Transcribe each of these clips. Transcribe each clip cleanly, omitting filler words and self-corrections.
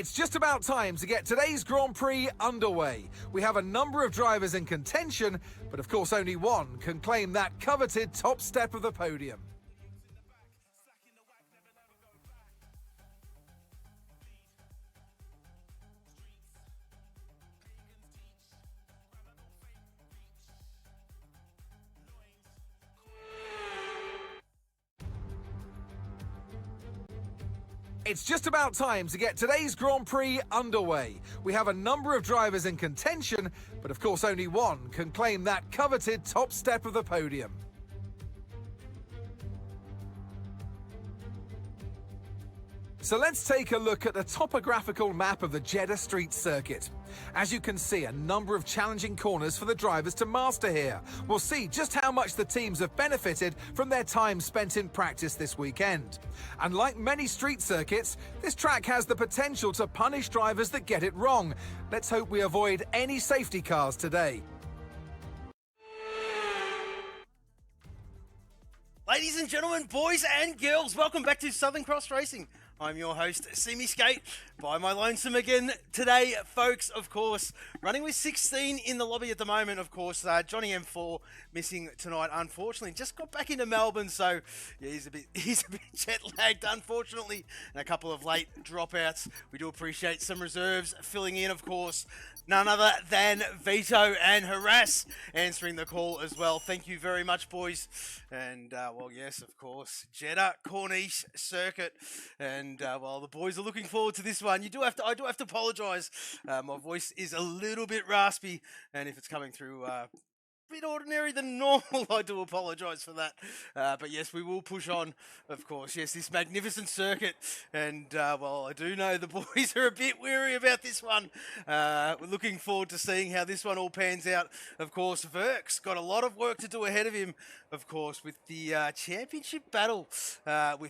It's just about time to get today's Grand Prix underway. We have a number of drivers in contention, but of course only one can claim that coveted top step of the podium. It's just about time to get today's Grand Prix underway. We have a number of drivers in contention, but of course only one can claim that coveted top step of the podium. So let's take a look at the topographical map of the Jeddah street circuit. As you can see, a number of challenging corners for the drivers to master here. We'll see just how much the teams have benefited from their time spent in practice this weekend. And like many street circuits, this track has the potential to punish drivers that get it wrong. Let's hope we avoid any safety cars today. Ladies and gentlemen, boys and girls, welcome back to SouhernXRacing. I'm your host, Simi Skate, by my lonesome again today, folks, of course. Running with 16 in the lobby at the moment, of course. Johnny M4 missing tonight, unfortunately. Just got back into Melbourne, so yeah, he's a bit jet-lagged, unfortunately. And a couple of late dropouts. We do appreciate some reserves filling in, of course. None other than Vito and Harass answering the call as well. Thank you very much, boys. And, well, yes, of course, Jeddah Corniche circuit. And, well, the boys are looking forward to this one. I do have to apologise. My voice is a little bit raspy. And if it's coming through bit ordinary than normal, I do apologise for that. But yes, we will push on, of course. Yes, this magnificent circuit. And, well, I do know the boys are a bit weary about this one. We're looking forward to seeing how this one all pans out. Of course, Verk's got a lot of work to do ahead of him, of course, with the championship battle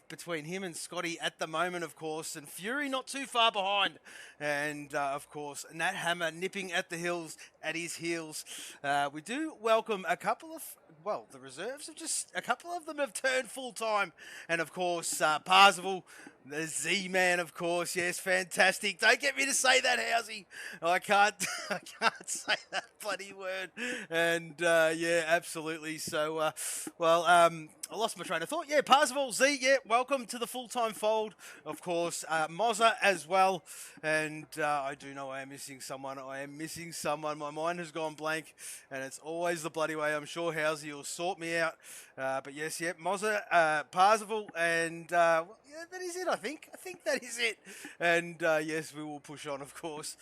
between him and Scotty at the moment, of course. And Fury not too far behind. And, of course, Nat Hammer nipping at his heels. We do welcome a couple of, well, the reserves have a couple of them have turned full-time. And, of course, Parzival, the Z-Man, of course. Yes, fantastic. Don't get me to say that, Housey. I can't say that bloody word. And, yeah, absolutely. So, well, I lost my train of thought. Yeah, Parzival, Z, yeah, welcome to the full-time fold. Of course, Mozza as well. And I do know I am missing someone. My mind has gone blank. And it's always the bloody way. I'm sure Housey will sort me out. But yes, yeah, Mozza, Parzival, and yeah, that is it, I think. I think that is it. And yes, we will push on, of course.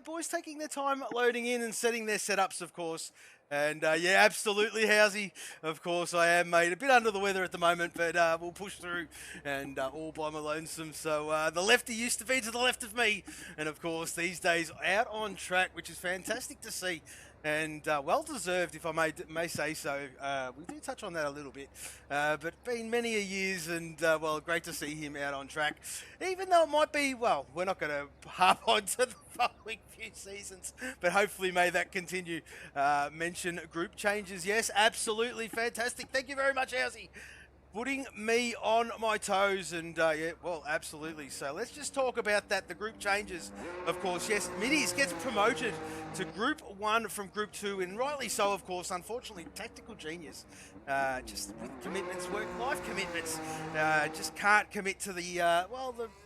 Boys taking their time loading in and setting their setups, of course. And yeah, absolutely, Housey. Of course, I am, mate. A bit under the weather at the moment, but we'll push through and all by my lonesome. So the lefty used to be to the left of me. And of course, these days out on track, which is fantastic to see. And well-deserved, if I may say so. We do touch on that a little bit. But been many a years, and, well, great to see him out on track. Even though it might be, well, we're not going to harp on to the following few seasons, but hopefully may that continue. Mention group changes. Yes, absolutely. Fantastic. Thank you very much, Housey. Putting me on my toes, and yeah, well, absolutely. So let's just talk about that. The group changes, of course. Yes, Middies gets promoted to Group 1 from Group 2, and rightly so, of course. Unfortunately, tactical genius, just with commitments, work-life commitments, just can't commit to the,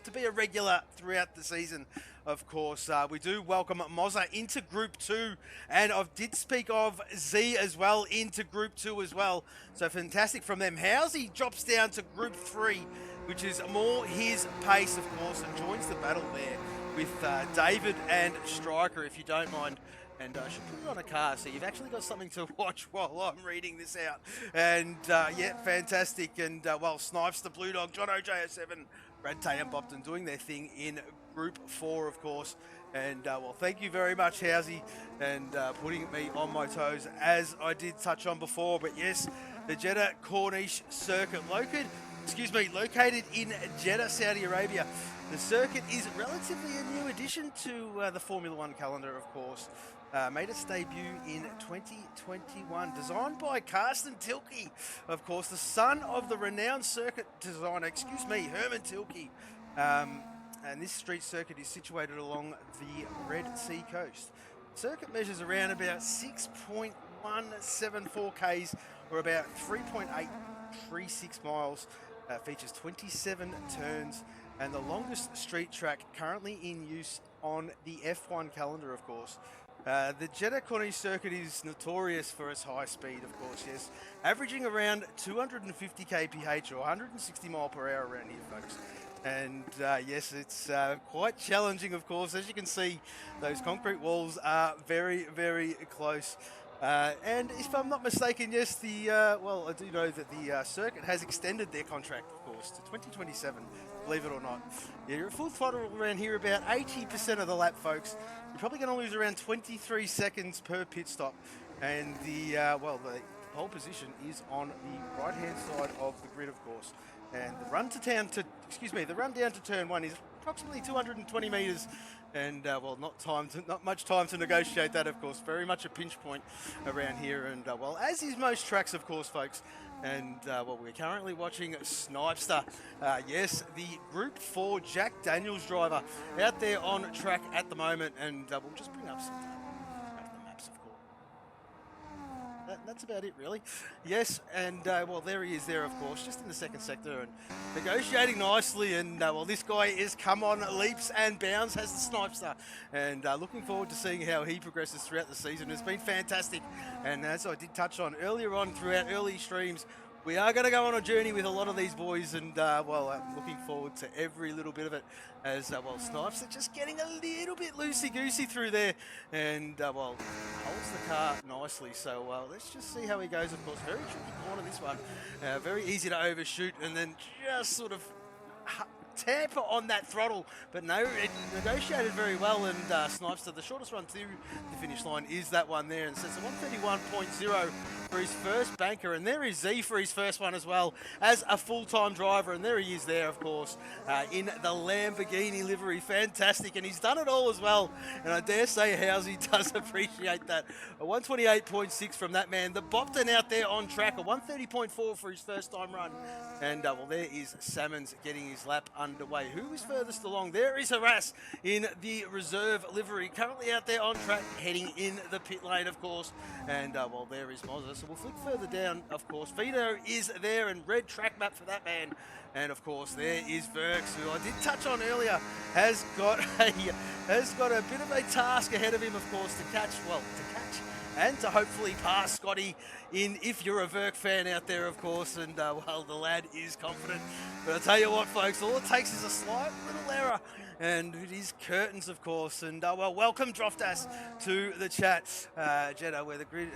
to be a regular throughout the season. Of course, we do welcome Mozza into Group 2, and I did speak of Z as well into Group 2 as well. So fantastic from them. Housey drops down to Group 3, which is more his pace, of course, and joins the battle there with David and Striker, if you don't mind. And I should put you on a car so you've actually got something to watch while I'm reading this out. And yeah, fantastic. And well, Snipes, the Blue Dog, John OJ07, Brad Tay and Bopton doing their thing in Group 4, of course. And, well, thank you very much, Housey, and putting me on my toes, as I did touch on before. But, yes, the Jeddah Corniche circuit, located in Jeddah, Saudi Arabia. The circuit is relatively a new addition to the Formula One calendar, of course. Made its debut in 2021, designed by Carsten Tilke, of course, the son of the renowned circuit designer, Herman Tilke. and this street circuit is situated along the Red Sea coast. The circuit measures around about 6.174 Ks, or about 3.836 miles, features 27 turns, and the longest street track currently in use on the F1 calendar, of course. The Jeddah Corniche circuit is notorious for its high speed, of course, yes, averaging around 250 kph or 160 mile per hour around here, folks. And yes, it's quite challenging, of course. As you can see, those concrete walls are very, very close. And if I'm not mistaken, yes, well, I do know that the circuit has extended their contract, of course, to 2027, believe it or not. Yeah, you're at full throttle around here about 80% of the lap, folks. You're probably going to lose around 23 seconds per pit stop. And the pole position is on the right-hand side of the grid, of course. And the run down to turn one is approximately 220 meters. And well, not much time to negotiate that, of course. Very much a pinch point around here, and well, as is most tracks, of course, folks. And well, we're currently watching Snipester. Yes, the Group 4 Jack Daniels driver out there on track at the moment, and we'll just bring up some of the maps, of course. That's about it, really. Yes, and well, there he is there, of course, just in the second sector and negotiating nicely. And well, this guy is come on leaps and bounds, has the Snipester, and looking forward to seeing how he progresses throughout the season. It's been fantastic, and as I did touch on earlier on throughout early streams, we are going to go on a journey with a lot of these boys, and well, I'm looking forward to every little bit of it, as well, Snipes are just getting a little bit loosey-goosey through there, and well, holds the car nicely. So let's just see how he goes. Of course, very tricky corner, this one. Very easy to overshoot, and then just sort of tamper on that throttle, but no, it negotiated very well, and Snipester, the shortest run to the finish line is that one there, and sets a 131.0 for his first banker. And there is Z for his first one as well as a full-time driver, and there he is there, of course, in the Lamborghini livery. Fantastic, and he's done it all as well, and I dare say Housey does appreciate that. A 128.6 from that man. The Bopton out there on track, a 130.4 for his first time run, and well, there is Salmons getting his lap underway. Who is furthest along? There is Harass in the reserve livery, currently out there on track, heading in the pit lane, of course, and well, there is Mozza. So we'll flick further down, of course. Vito is there, and red track map for that man. And of course, there is Verks, who I did touch on earlier, has got a bit of a task ahead of him, of course, to catch and to hopefully pass Scotty in, if you're a Verk fan out there, of course. And well, the lad is confident. But I'll tell you what, folks, all it takes is a slight little error, and it is curtains, of course. And well, welcome Droftas to the chat, Jeddah, where the grid.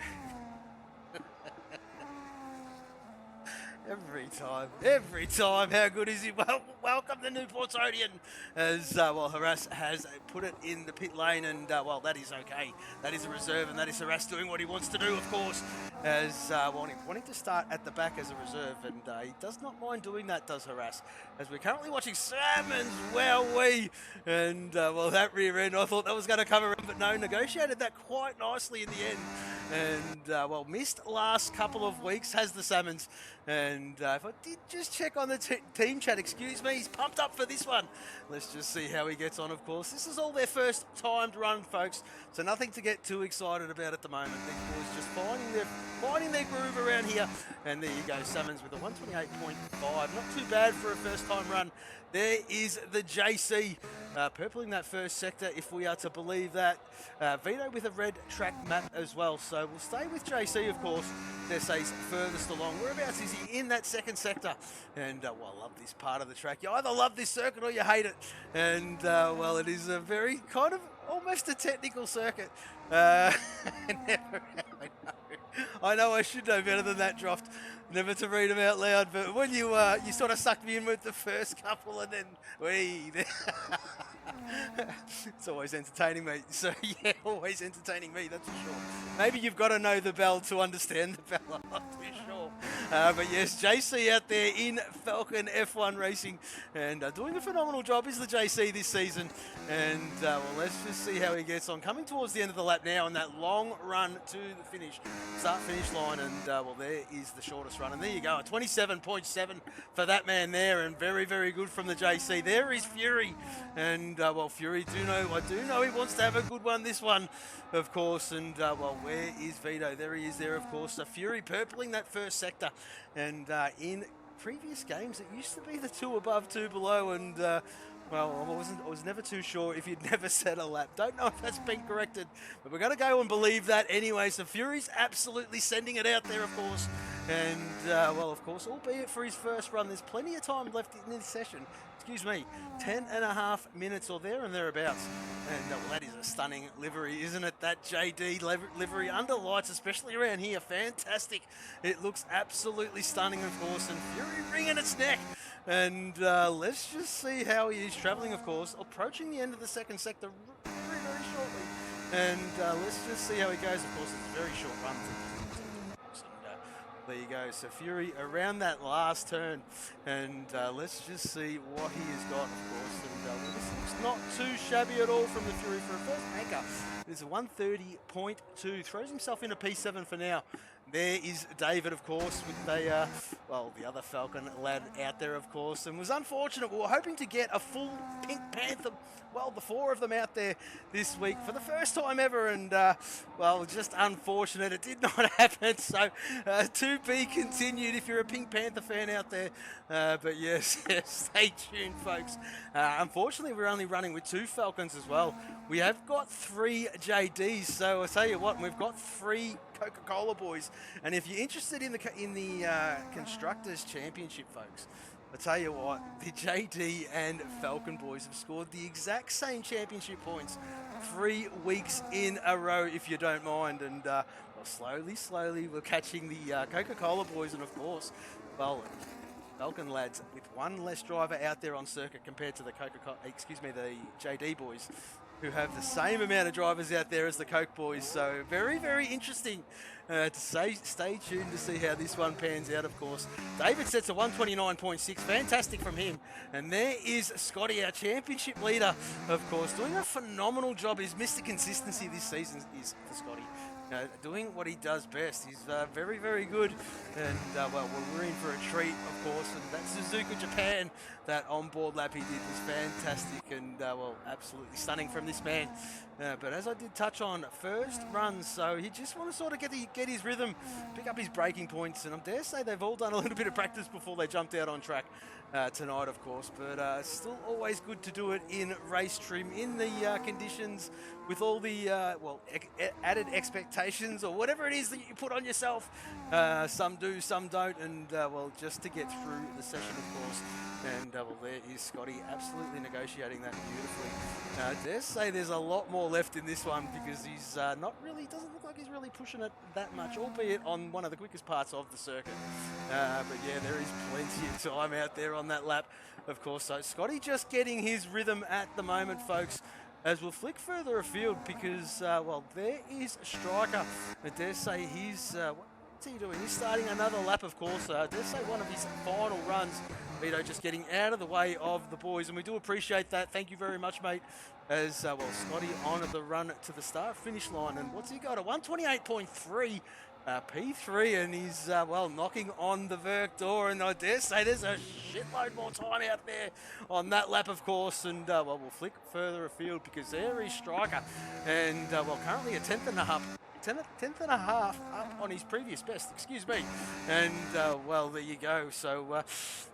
Every time, how good is he? Well, welcome the new Portodian, as well, Harass has put it in the pit lane, and well, that is okay. That is a reserve, and that is Harass doing what he wants to do, of course, as wanting to start at the back as a reserve, and he does not mind doing that, does Harass, as we're currently watching Salmons, wowee, and well, that rear end, I thought that was going to come around, but no, negotiated that quite nicely in the end, and well, missed last couple of weeks, has the Salmons. And if I did just check on the team chat, excuse me, he's pumped up for this one. Let's just see how he gets on, of course. This is all their first timed run, folks, so nothing to get too excited about at the moment. These boys just finding their groove around here. And there you go, Salmons with a 128.5. Not too bad for a first time run. There is the JC, purpling that first sector, if we are to believe that. Vito with a red track map as well. So we'll stay with JC, of course. Dessa's furthest along. Whereabouts is he? In that second sector. And well, I love this part of the track. You either love this circuit or you hate it. And well, it is a very kind of almost a technical circuit. I know I should know better than that, Droft. Never to read them out loud, but when you sort of sucked me in with the first couple, and then It's always entertaining, mate. So, yeah, always entertaining me, that's for sure. Maybe you've got to know the bell to understand the bell, I'm not too sure. But yes, JC out there in Falcon F1 Racing, and doing a phenomenal job is the JC this season. And, well, let's just see how he gets on. Coming towards the end of the lap now, and that long run to the finish, start-finish line, and, well, there is the shortest run. And there you go, a 27.7 for that man there, and very, very good from the JC. There is Fury, and, well, Fury, I do know he wants to have a good one, this one, of course. And, well, where is Vito? There he is there, of course. Fury purpling that first sector, and in previous games, it used to be the 2 above, 2 below, and, well, I was never too sure if you'd never set a lap. Don't know if that's been corrected, but we're going to go and believe that anyway. So Fury's absolutely sending it out there, of course. And, well, of course, albeit for his first run, there's plenty of time left in this session. Excuse me, 10.5 minutes or there and thereabouts. And, well, that is a stunning livery, isn't it? That JD livery under lights, especially around here. Fantastic. It looks absolutely stunning, of course. And Fury wringing its neck. And let's just see how he is travelling, of course. Approaching the end of the second sector very, very shortly. And let's just see how he goes. Of course, it's a very short run. There you go. So Fury around that last turn. And let's just see what he has got, of course. And well, this looks not too shabby at all from the Fury for a first anchor. It's a 130.2. Throws himself into P7 for now. There is David, of course, with the, well, the other Falcon lad out there, of course, and was unfortunate. We were hoping to get a full Pink Panther, well, the 4 of them out there this week for the first time ever, and, well, just unfortunate. It did not happen, so to be continued if you're a Pink Panther fan out there. But yes, stay tuned, folks. Unfortunately, we're only running with 2 Falcons as well. We have got 3 JDs, so I'll tell you what, we've got 3 Coca-Cola boys. And if you're interested in the Constructors Championship, folks, I'll tell you what, the JD and Falcon boys have scored the exact same championship points 3 weeks in a row, if you don't mind. And well, slowly, we're catching the Coca-Cola boys. And of course, well, Falcon lads with 1 less driver out there on circuit compared to the the JD boys, who have the same amount of drivers out there as the Coke boys. So very, very interesting to stay tuned to see how this one pans out, of course. David sets a 129.6, fantastic from him. And there is Scotty, our championship leader, of course, doing a phenomenal job. His Mr. Consistency this season is for Scotty. Doing what he does best. He's very, very good. And, well, we're in for a treat, of course. And that Suzuka Japan, that onboard lap he did was fantastic and, well, absolutely stunning from this man. But as I did touch on, first run, so he just want to sort of get his rhythm, pick up his braking points. And I dare say they've all done a little bit of practice before they jumped out on track tonight, of course. But still always good to do it in race trim, in the conditions, with all the, well, added expectations or whatever it is that you put on yourself. Some do, some don't, and, well, just to get through the session, of course. And, well, there is Scotty absolutely negotiating that beautifully. I dare say there's a lot more left in this one because he's not really, doesn't look like he's really pushing it that much, albeit on one of the quickest parts of the circuit. But yeah, there is plenty of time out there on that lap, of course. So Scotty just getting his rhythm at the moment, folks, as we'll flick further afield because, well, there is Striker. I dare say he's, what's he doing? He's starting another lap, of course. I dare say one of his final runs. Vito just getting out of the way of the boys, and we do appreciate that. Thank you very much, mate. As, well, Scotty on the run to the start-finish line, and what's he got? A 128.3 P3, and he's, well, knocking on the Verk door, and I dare say there's a shitload more time out there on that lap, of course, and, well, we'll flick further afield because there is Striker, and, well, currently a 10th and a half up on his previous best, excuse me. And, well, there you go. So,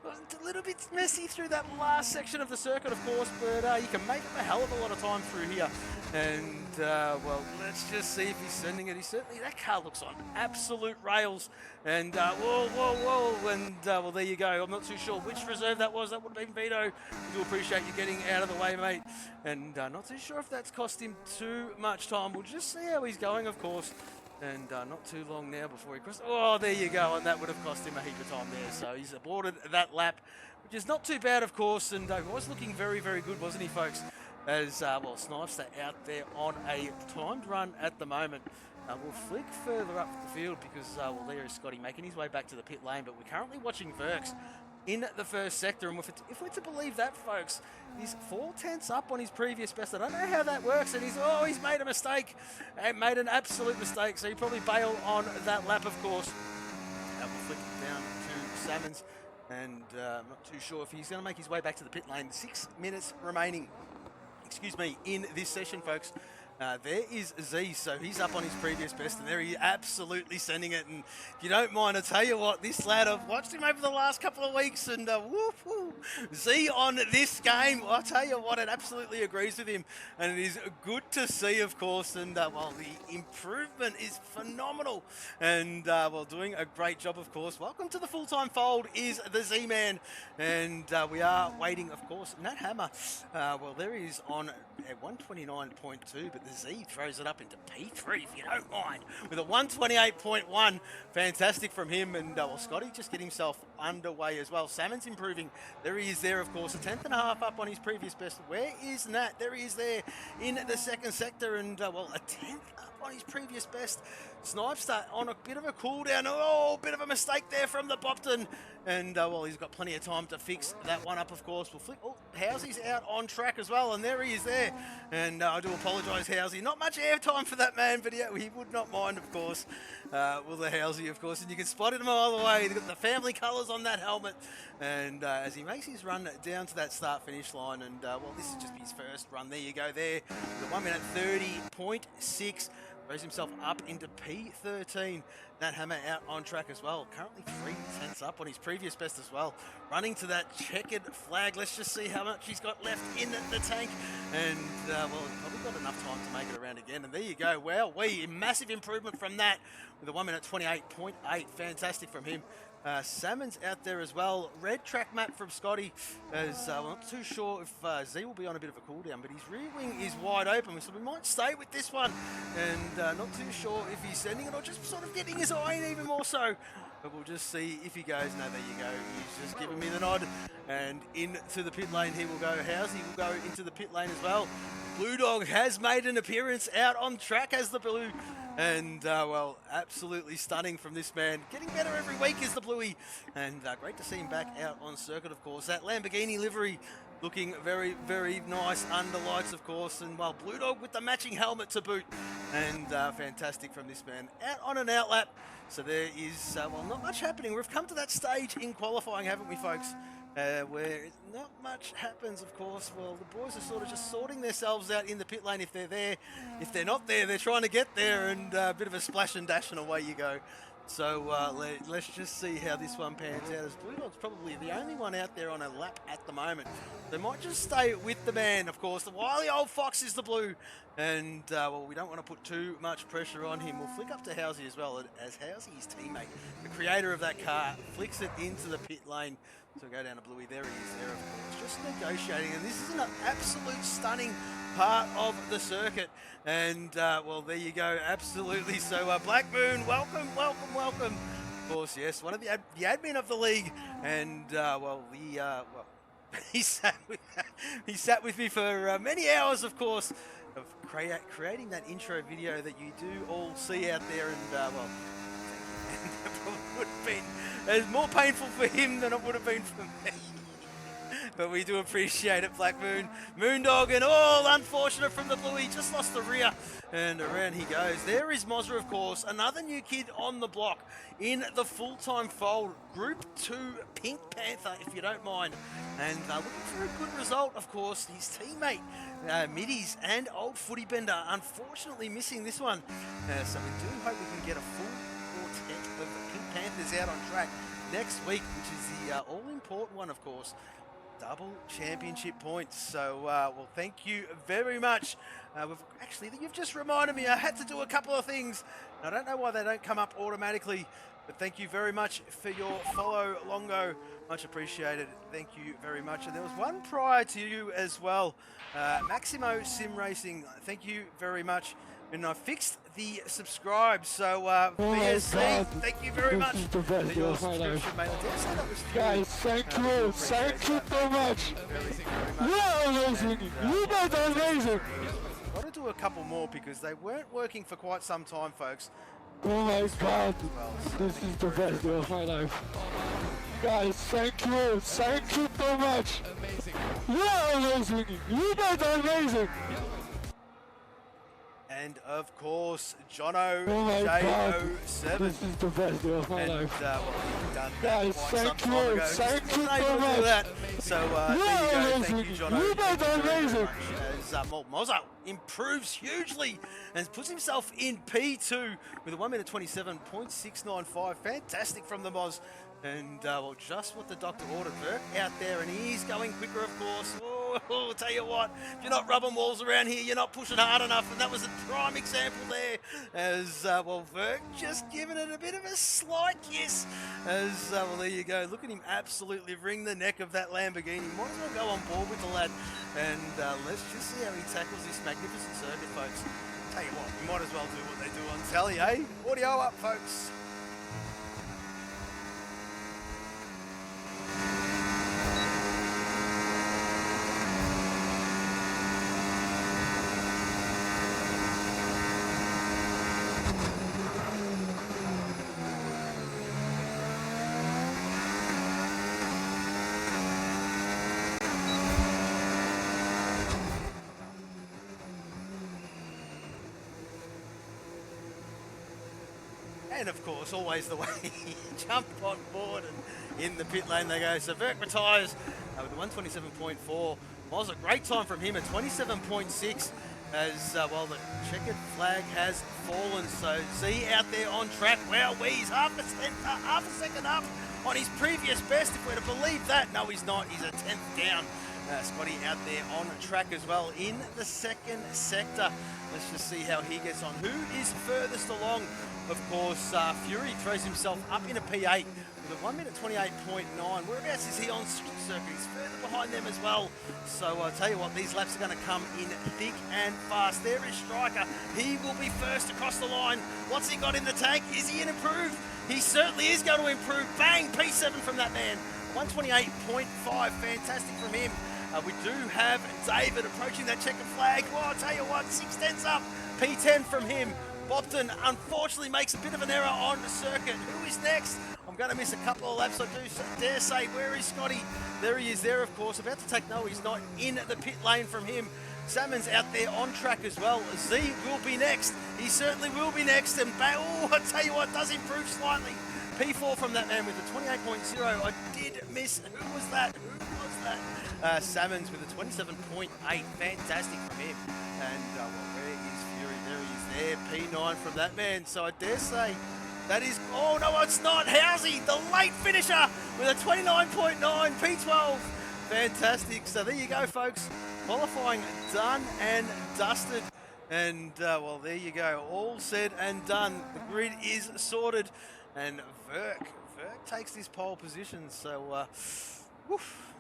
a little bit messy through that last section of the circuit, of course, but you can make up a hell of a lot of time through here. And, well, let's just see if he's sending it. He certainly, that car looks on absolute rails. And, whoa. And, well, there you go. I'm not too sure which reserve that was. That would have been Vito. We do appreciate you getting out of the way, mate. And not too sure if that's cost him too much time. We'll just see how he's going, of course. And not too long now before he crosses. Oh, there you go. And that would have cost him a heap of time there. So he's aborted that lap, which is not too bad, of course. And he was looking very, very good, wasn't he, folks? as, well, Snipes are out there on a timed run at the moment. We'll flick further up the field because, well, there is Scotty making his way back to the pit lane, but we're currently watching Verks in the first sector, and if we're to believe that, folks, he's 4/10 up on his previous best. I don't know how that works, and he's made a mistake, and made an absolute mistake, so he probably bailed on that lap, of course. We'll flick it down to Salmons, and I'm not too sure if he's going to make his way back to the pit lane. 6 minutes remaining, in this session, folks. There is Z, so he's up on his previous best, and there he absolutely sending it. And if you don't mind, I tell you what, this lad, I've watched him over the last couple of weeks, and Z on this game, I tell you what, it absolutely agrees with him, and it is good to see, of course. And well, the improvement is phenomenal, and well, doing a great job, of course. Welcome to the full-time fold is the Z-Man, and we are waiting, of course. Nat Hammer, well, there he is on at 129.2, but the Z throws it up into P3, if you don't mind, with a 128.1. Fantastic from him, and well, Scotty just get himself underway as well. Salmon's improving. There he is there, of course, a 10th and a half up on his previous best. Where is Nat? There he is there in the second sector, and well, a 10th up on his previous best. Snipes on a bit of a cool down. Oh, bit of a mistake there from the Bopton. And, well, he's got plenty of time to fix that one up, of course. We'll flick. Oh, Housy's out on track as well, and there he is there. And I do apologise, Housey. Not much airtime for that man, but yeah, he would not mind, of course. Well, the Housey, of course, and you can spot it a mile away. They've got the family colours on that helmet. And as he makes his run down to that start-finish line, and, well, this is just his first run. There you go there. The 1 minute 30.6. Throws himself up into P13. Nat Hammer out on track as well. Currently 3/10 up on his previous best as well. Running to that checkered flag. Let's just see how much he's got left in the tank. And, well, he's probably got enough time to make it around again. And there you go. Wow, massive improvement from that with a 1 minute 28.8. Fantastic from him. Salmon's out there as well. Red track map from Scotty. As I'm not too sure if Z will be on a bit of a cooldown, but his rear wing is wide open, so we might stay with this one. And not too sure if he's sending it or just sort of getting his eye in even more so. But we'll just see if he goes. No, there you go. He's just giving me the nod. And into the pit lane he will go. Housey will go into the pit lane as well. Blue Dog has made an appearance out on track as the Blue. And, well, absolutely stunning from this man. Getting better every week is the Bluey. And great to see him back out on circuit, of course. That Lamborghini livery looking very, very nice under lights, of course. And, well, Blue Dog with the matching helmet to boot. And fantastic from this man. Out on an outlap. So there is, well, not much happening. We've come to that stage in qualifying, haven't we, folks? Where not much happens, of course. Well, the boys are sort of just sorting themselves out in the pit lane if they're there. If they're not there, they're trying to get there, and a bit of a splash and dash, and away you go. So let's just see how this one pans out, as Blue Dog's probably the only one out there on a lap at the moment. They might just stay with the man, of course. The wily old fox is the Blue. And, well, we don't want to put too much pressure on him. We'll flick up to Housey as well, as Housey's teammate, the creator of that car, flicks it into the pit lane. So go down to Bluey. There he is there, of course, just negotiating. And this is an absolute stunning part of the circuit. And, well, there you go. Absolutely. So, Black Moon, welcome, welcome, welcome. Of course, yes, one of the admin of the league. And, well, well, he sat with me for many hours, of course, of creating that intro video that you do all see out there. And, well, it probably would have been more painful for him than it would have been for me. But we do appreciate it, Black Moon. Moondog, and all unfortunate from the Bluey. Just lost the rear. And around he goes. There is Mozra, of course. Another new kid on the block in the full-time fold. Group 2 Pink Panther, if you don't mind. And looking for a good result, of course. His teammate, Middies and Old Footy Bender, unfortunately missing this one. So we do hope we can get a full quartet of the Pink Panthers out on track next week, which is the all-important one, of course. Double championship points. So, well, thank you very much. Actually, you've just reminded me I had to do a couple of things. I don't know why they don't come up automatically, But thank you very much for your follow, Longo. Much appreciated. Thank you very much. And there was one prior to you as well. Maximo Sim Racing, thank you very much. And I fixed the subscribe, so BSC, thank you very much for your subscription, mate. I dare say that was free. Guys, thank you so much. You're amazing. You guys are amazing. Got to do a couple more because they weren't working for quite some time, folks. Oh my god, this is the best day of my life. Guys, thank you so much. You're amazing. You guys are amazing. And of course, Jono Oh my god, J07. this is the best day of my life. Well, he's done that Guys, quite some thank time you, ago. thank Just you wasn't able so to do much. that. So there you go. Thank you, Jono. You guys are amazing. As Mozart improves hugely and puts himself in P2 with a 1 minute 27.695. Fantastic from the Moz. And well, just what the doctor ordered. Burke out there, and he's going quicker, of course. Oh, I'll tell you what, if you're not rubbing walls around here, you're not pushing hard enough, and that was a prime example there. As well, Burke just giving it a bit of a slight kiss. As well, there you go. Look at him absolutely wring the neck of that Lamborghini. Might as well go on board with the lad, and let's just see how he tackles this magnificent circuit, folks. Tell you what, you might as well do what they do on telly, eh? Audio up, folks. And of course, always the way he jumped on board and in the pit lane they go. So Verk retires with a 127.4. Was a great time from him at 27.6 as well the checkered flag has fallen. So Z out there on track. Wow, he's half a second up on his previous best, if we're to believe that. No, he's not. He's a 10th down. Scotty out there on track as well in the second sector. Let's just see how he gets on. Who is furthest along? Of course, Fury throws himself up in a P8 with a 1 minute 28.9. Whereabouts is he on circuit? He's further behind them as well. So I'll tell you what, these laps are going to come in thick and fast. There is Striker. He will be first across the line. What's he got in the tank? Is he in improved? He certainly is going to improve. Bang, P7 from that man. 128.5, fantastic from him. We do have David approaching that checkered flag. Well, I'll tell you what, 6/10 up. P10 from him. Bobton unfortunately makes a bit of an error on the circuit. Who is next? I'm going to miss a couple of laps, I do dare say. Where is Scotty? There he is there, of course. About to take, no, he's not in the pit lane from him. Salmon's out there on track as well. Z will be next. He certainly will be next. And oh, I tell you what, does improve slightly. P4 from that man with a 28.0. I did miss. Who was that? Who was that? Salmons with a 27.8. Fantastic from him. And well, where is Fury? There he is there. P9 from that man. So I dare say that is... Oh, no, it's not. Housey, the late finisher with a 29.9. P12. Fantastic. So there you go, folks. Qualifying done and dusted. And, well, there you go. All said and done. The grid is sorted. And Verk takes this pole position. So, woof.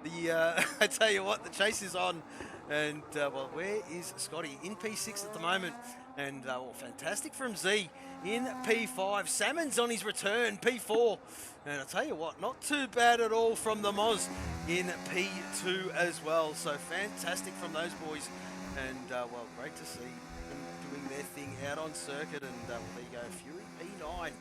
I tell you what, the chase is on. And, well, where is Scotty? In P6 at the moment. And, well, fantastic from Z in P5. Salmon's on his return, P4. And I tell you what, not too bad at all from the Moz in P2 as well. So fantastic from those boys. And, well, great to see them doing their thing out on circuit. And, well, there you go, Fury P9.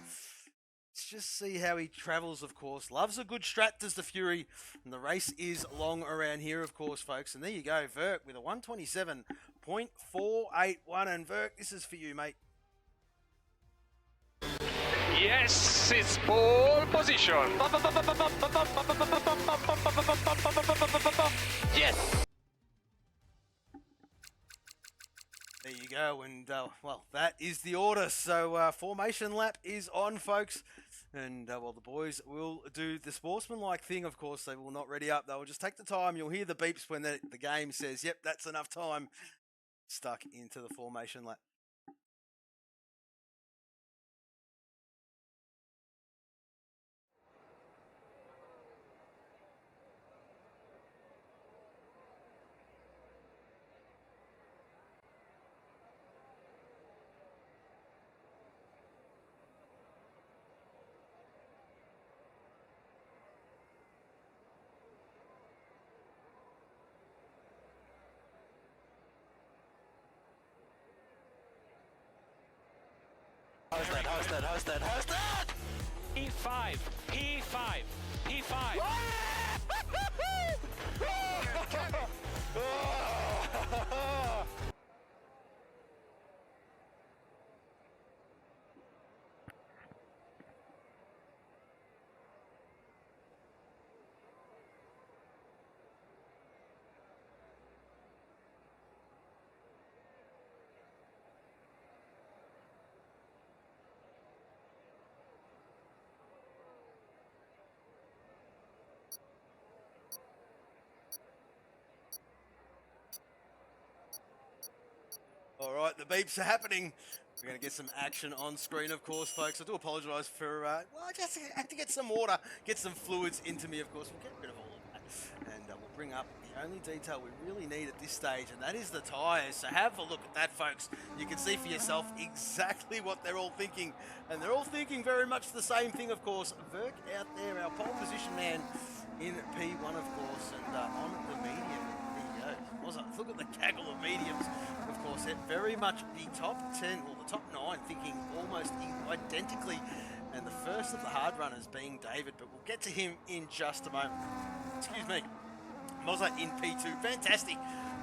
Let's just see how he travels, of course. Loves a good strat, does the Fury. And the race is long around here, of course, folks. And there you go, Verk with a 127.481. And Verk, this is for you, mate. Yes, it's pole position. Yes. There you go, and well, that is the order. So formation lap is on, folks. And well, the boys will do the sportsmanlike thing, of course. They will not ready up. They will just take the time. You'll hear the beeps when the game says, yep, that's enough time. Stuck into the formation lap. P5, P5, P5. All right, the beeps are happening. We're going to get some action on screen, of course, folks. I do apologise for, well, I just had to get some water, get some fluids into me, of course. We'll get rid of all of that. And we'll bring up the only detail we really need at this stage, and that is the tyres. So have a look at that, folks. You can see for yourself exactly what they're all thinking. And they're all thinking very much the same thing, of course. Verk out there, our pole position man in P1, of course, and on the medium. Look at the gaggle of mediums, of course. They're very much the top 10, or the top 9, thinking almost identically. And the first of the hard runners being David, but we'll get to him in just a moment. Excuse me. Mozza in P2, fantastic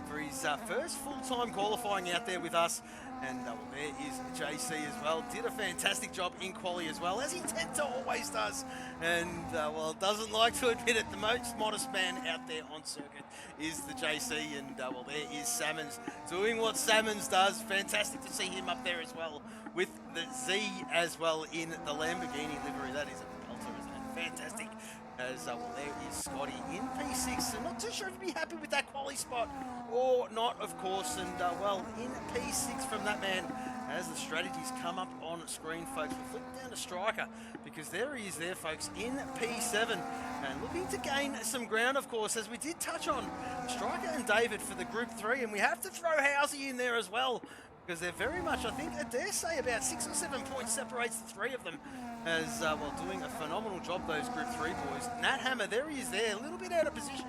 for his first full-time qualifying out there with us. And well, there is JC as well. Did a fantastic job in quali as well, as he tends to always does. And well, doesn't like to admit it, the most modest man out there on circuit is the JC. And well, there is Salmons doing what Salmons does. Fantastic to see him up there as well with the Z as well in the Lamborghini livery. That is a pelter, isn't it? Fantastic. As well, there is Scotty in P6. I'm not too sure if he'd be happy with that quali spot or not, of course. And well, in P6 from that man, as the strategies come up on screen, folks, we'll flip down to Striker, because there he is there, folks, in P7 and looking to gain some ground, of course, as we did touch on Striker and David for the Group 3, and we have to throw Housey in there as well, because they're very much, I think, I dare say about 6 or 7 points separates the three of them, as well, doing a phenomenal job, those Group 3 boys. Nat Hammer, there he is there, a little bit out of position,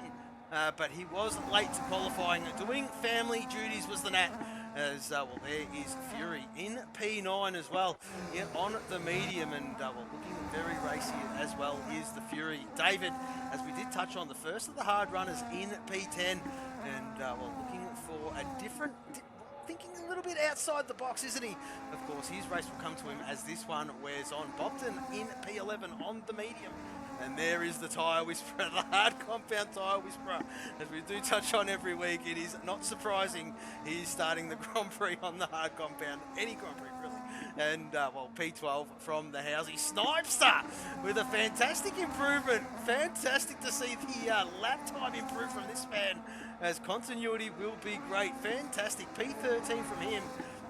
but he was late to qualifying. Doing family duties was the Nat, as well, there is Fury in P9 as well, on the medium, and well, looking very racy as well is the Fury. David, as we did touch on, the first of the hard runners in P10, and well, looking for a different... thinking a little bit outside the box, isn't he? Of course, his race will come to him as this one wears on. Bobton in P11 on the medium. And there is the tyre whisperer, the hard compound tyre whisperer. As we do touch on every week, it is not surprising he's starting the Grand Prix on the hard compound, any Grand Prix really. And well, P12 from the Housey. Snipester with a fantastic improvement. Fantastic to see the lap time improve from this man, as continuity will be great. Fantastic. P13 from him.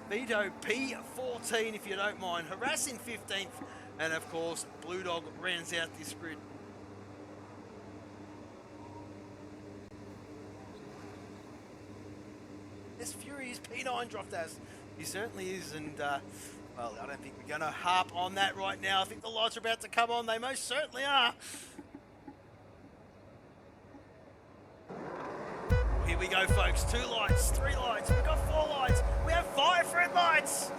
Vito P14 if you don't mind. Harass in 15th. And of course, Blue Dog rounds out this grid. This Fury is P9 dropped as. He certainly is, and well, I don't think we're going to harp on that right now. I think the lights are about to come on. They most certainly are. Here we go, folks. 2 lights, 3 lights. We've got 4 lights. We have 5 red lights.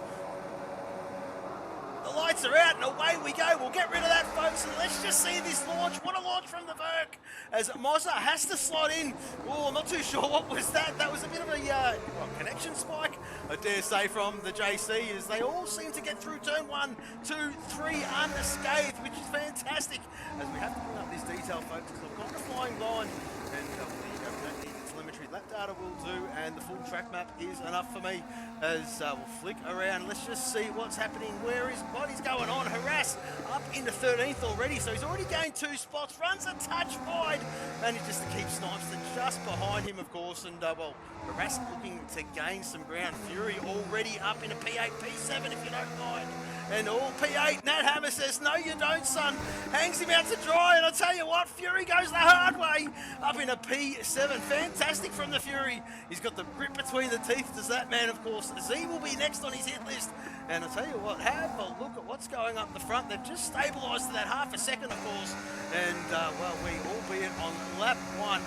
The lights are out and away we go. We'll get rid of that, folks, and let's just see this launch. What a launch from the Verk, as Mozza has to slot in. Oh, I'm not too sure what was that. That was a bit of a connection spike, I dare say, from the JC, as they all seem to get through turn 1, 2, 3 unscathed, which is fantastic. As we have to bring up this detail, folks, because I've got the flying blind, and there you go, we don't need the telemetry. Lap data will do, and the full track map is enough for me. As we'll flick around, let's just see what's happening. What is going on? Harass up into 13th already, so he's already gained 2 spots, runs a touch wide, and he just to keep Snipester just behind him, of course, and well, Harass looking to gain some ground. Fury already up into P8, P7 if you don't mind. And all P8, Nat Hammer says, no you don't, son. Hangs him out to dry, and I'll tell you what, Fury goes the hard way. Up into P7, fantastic from the Fury. He's got the grip between the teeth, does that man, of course. Z will be next on his hit list. And I'll tell you what, have a look at what's going up the front. They've just stabilised to that half a second, of course. And, well, we, albeit on lap 1,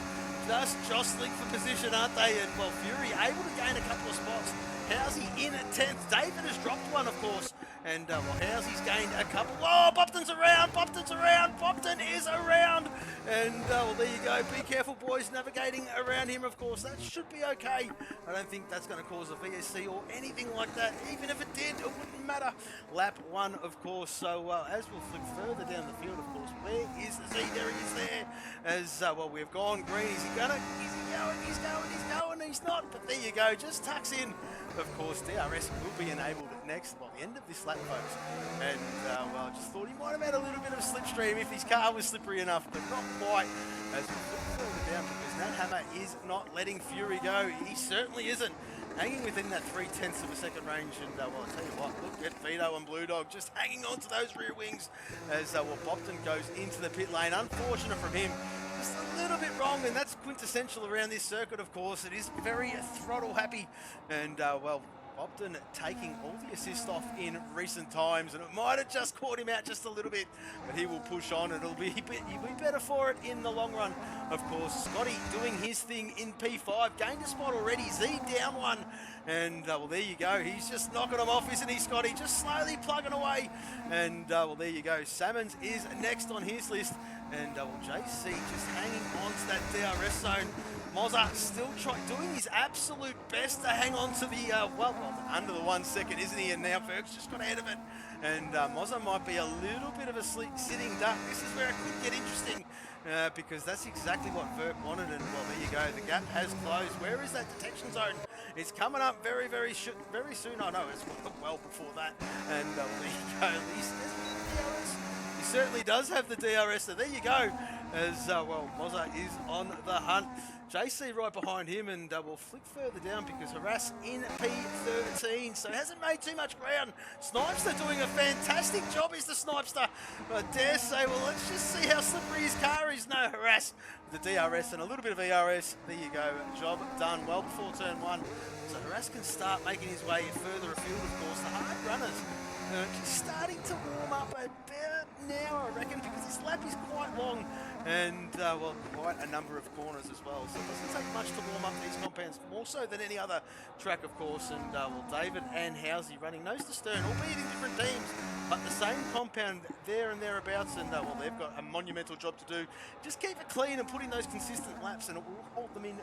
just jostling for position, aren't they? And, well, Fury able to gain a couple of spots. Housey in 10th. David has dropped one, of course. And well, Housy's gained a couple. Oh, Bopton's around. Bopton is around. And well, there you go. Be careful, boys, navigating around him, of course. That should be okay. I don't think that's going to cause a VSC or anything like that. Even if it did, it wouldn't matter. Lap 1, of course. So as we'll flick further down the field, of course, where is Z? There he is there. As well, we've gone green. Is he gonna? Is he going? He's going. He's not. But there you go. Just tucks in. Of course, DRS will be enabled next, well, the end of this lap, folks. And, well, I just thought he might have had a little bit of a slipstream if his car was slippery enough, but not quite. As we look further down, because Nat Hammer is not letting Fury go. He certainly isn't. Hanging within that 0.3 of a second range. And, well, I'll tell you what, look at Vito and Blue Dog just hanging on to those rear wings as, well, Bopton goes into the pit lane. Unfortunate from him. Just a little bit wrong, and that's quintessential around this circuit, of course. It is very throttle happy, and well, Bopton taking all the assist off in recent times, and it might have just caught him out just a little bit, but he will push on. He'll be better for it in the long run, of course. Scotty doing his thing in P5, gained a spot already. Z down one, and well, there you go. He's just knocking them off, isn't he, Scotty? Just slowly plugging away, and well, there you go. Salmons is next on his list. And well, JC just hanging on to that DRS zone. Mozza still doing his absolute best to hang on to the, well, under the 1 second, isn't he? And now Ferg's just got ahead of it. And Mozza might be a little bit of a sitting duck. This is where it could get interesting because that's exactly what Ferg wanted. And well, there you go. The gap has closed. Where is that detection zone? It's coming up very soon. I know it's well before that. And there you go. At least DRS. He certainly does have the DRS, so there you go. As, well, Mozza is on the hunt. JC right behind him, and we'll flick further down because Harass in P13, so hasn't made too much ground. Snipester doing a fantastic job, is the Snipester. I dare say, well, let's just see how slippery his car is. No, Harass with the DRS and a little bit of ERS. There you go, job done well before turn 1. So Harass can start making his way further afield, of course. The hard runners just starting to warm up about now, I reckon, because this lap is quite long and, well, quite a number of corners as well. So it doesn't take much to warm up these compounds, more so than any other track, of course. And, well, David and Housey running nose to stern, albeit in different teams, but the same compound there and thereabouts. And, well, they've got a monumental job to do. Just keep it clean and put in those consistent laps, and it will hold them in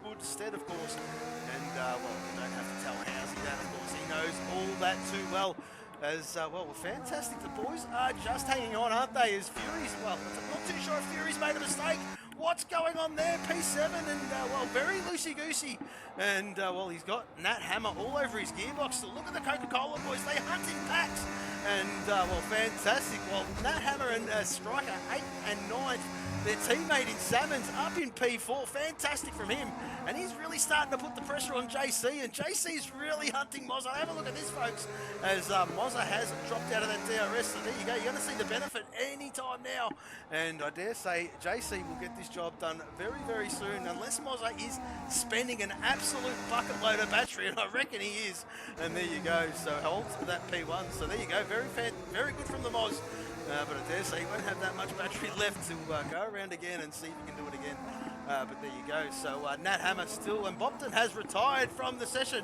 good stead, of course. And, well, we don't have to tell Housey that, of course. He knows all that too well. As, well, fantastic. The boys are just hanging on, aren't they? As Fury's, well, I'm not too sure if Fury's made a mistake. What's going on there? P7 and, well, very loosey-goosey. And, well, he's got Nat Hammer all over his gearbox. So look at the Coca-Cola boys. They hunt in packs. And, well, fantastic. Well, Nat Hammer and Striker 8 and 9. Their teammate in Salmons up in P4. Fantastic from him. And he's really starting to put the pressure on JC. And JC's really hunting Mozza. Have a look at this, folks. As Mozza has dropped out of that DRS. So there you go. You're going to see the benefit any time now. And I dare say JC will get this job done very soon. Unless Mozza is spending an absolute bucket load of battery. And I reckon he is. And there you go. So holds that P1. So there you go. Very good from the Moz. But I dare say he won't have that much battery left to go around again and see if he can do it again. But there you go. So Nat Hammer still, and Bopton has retired from the session.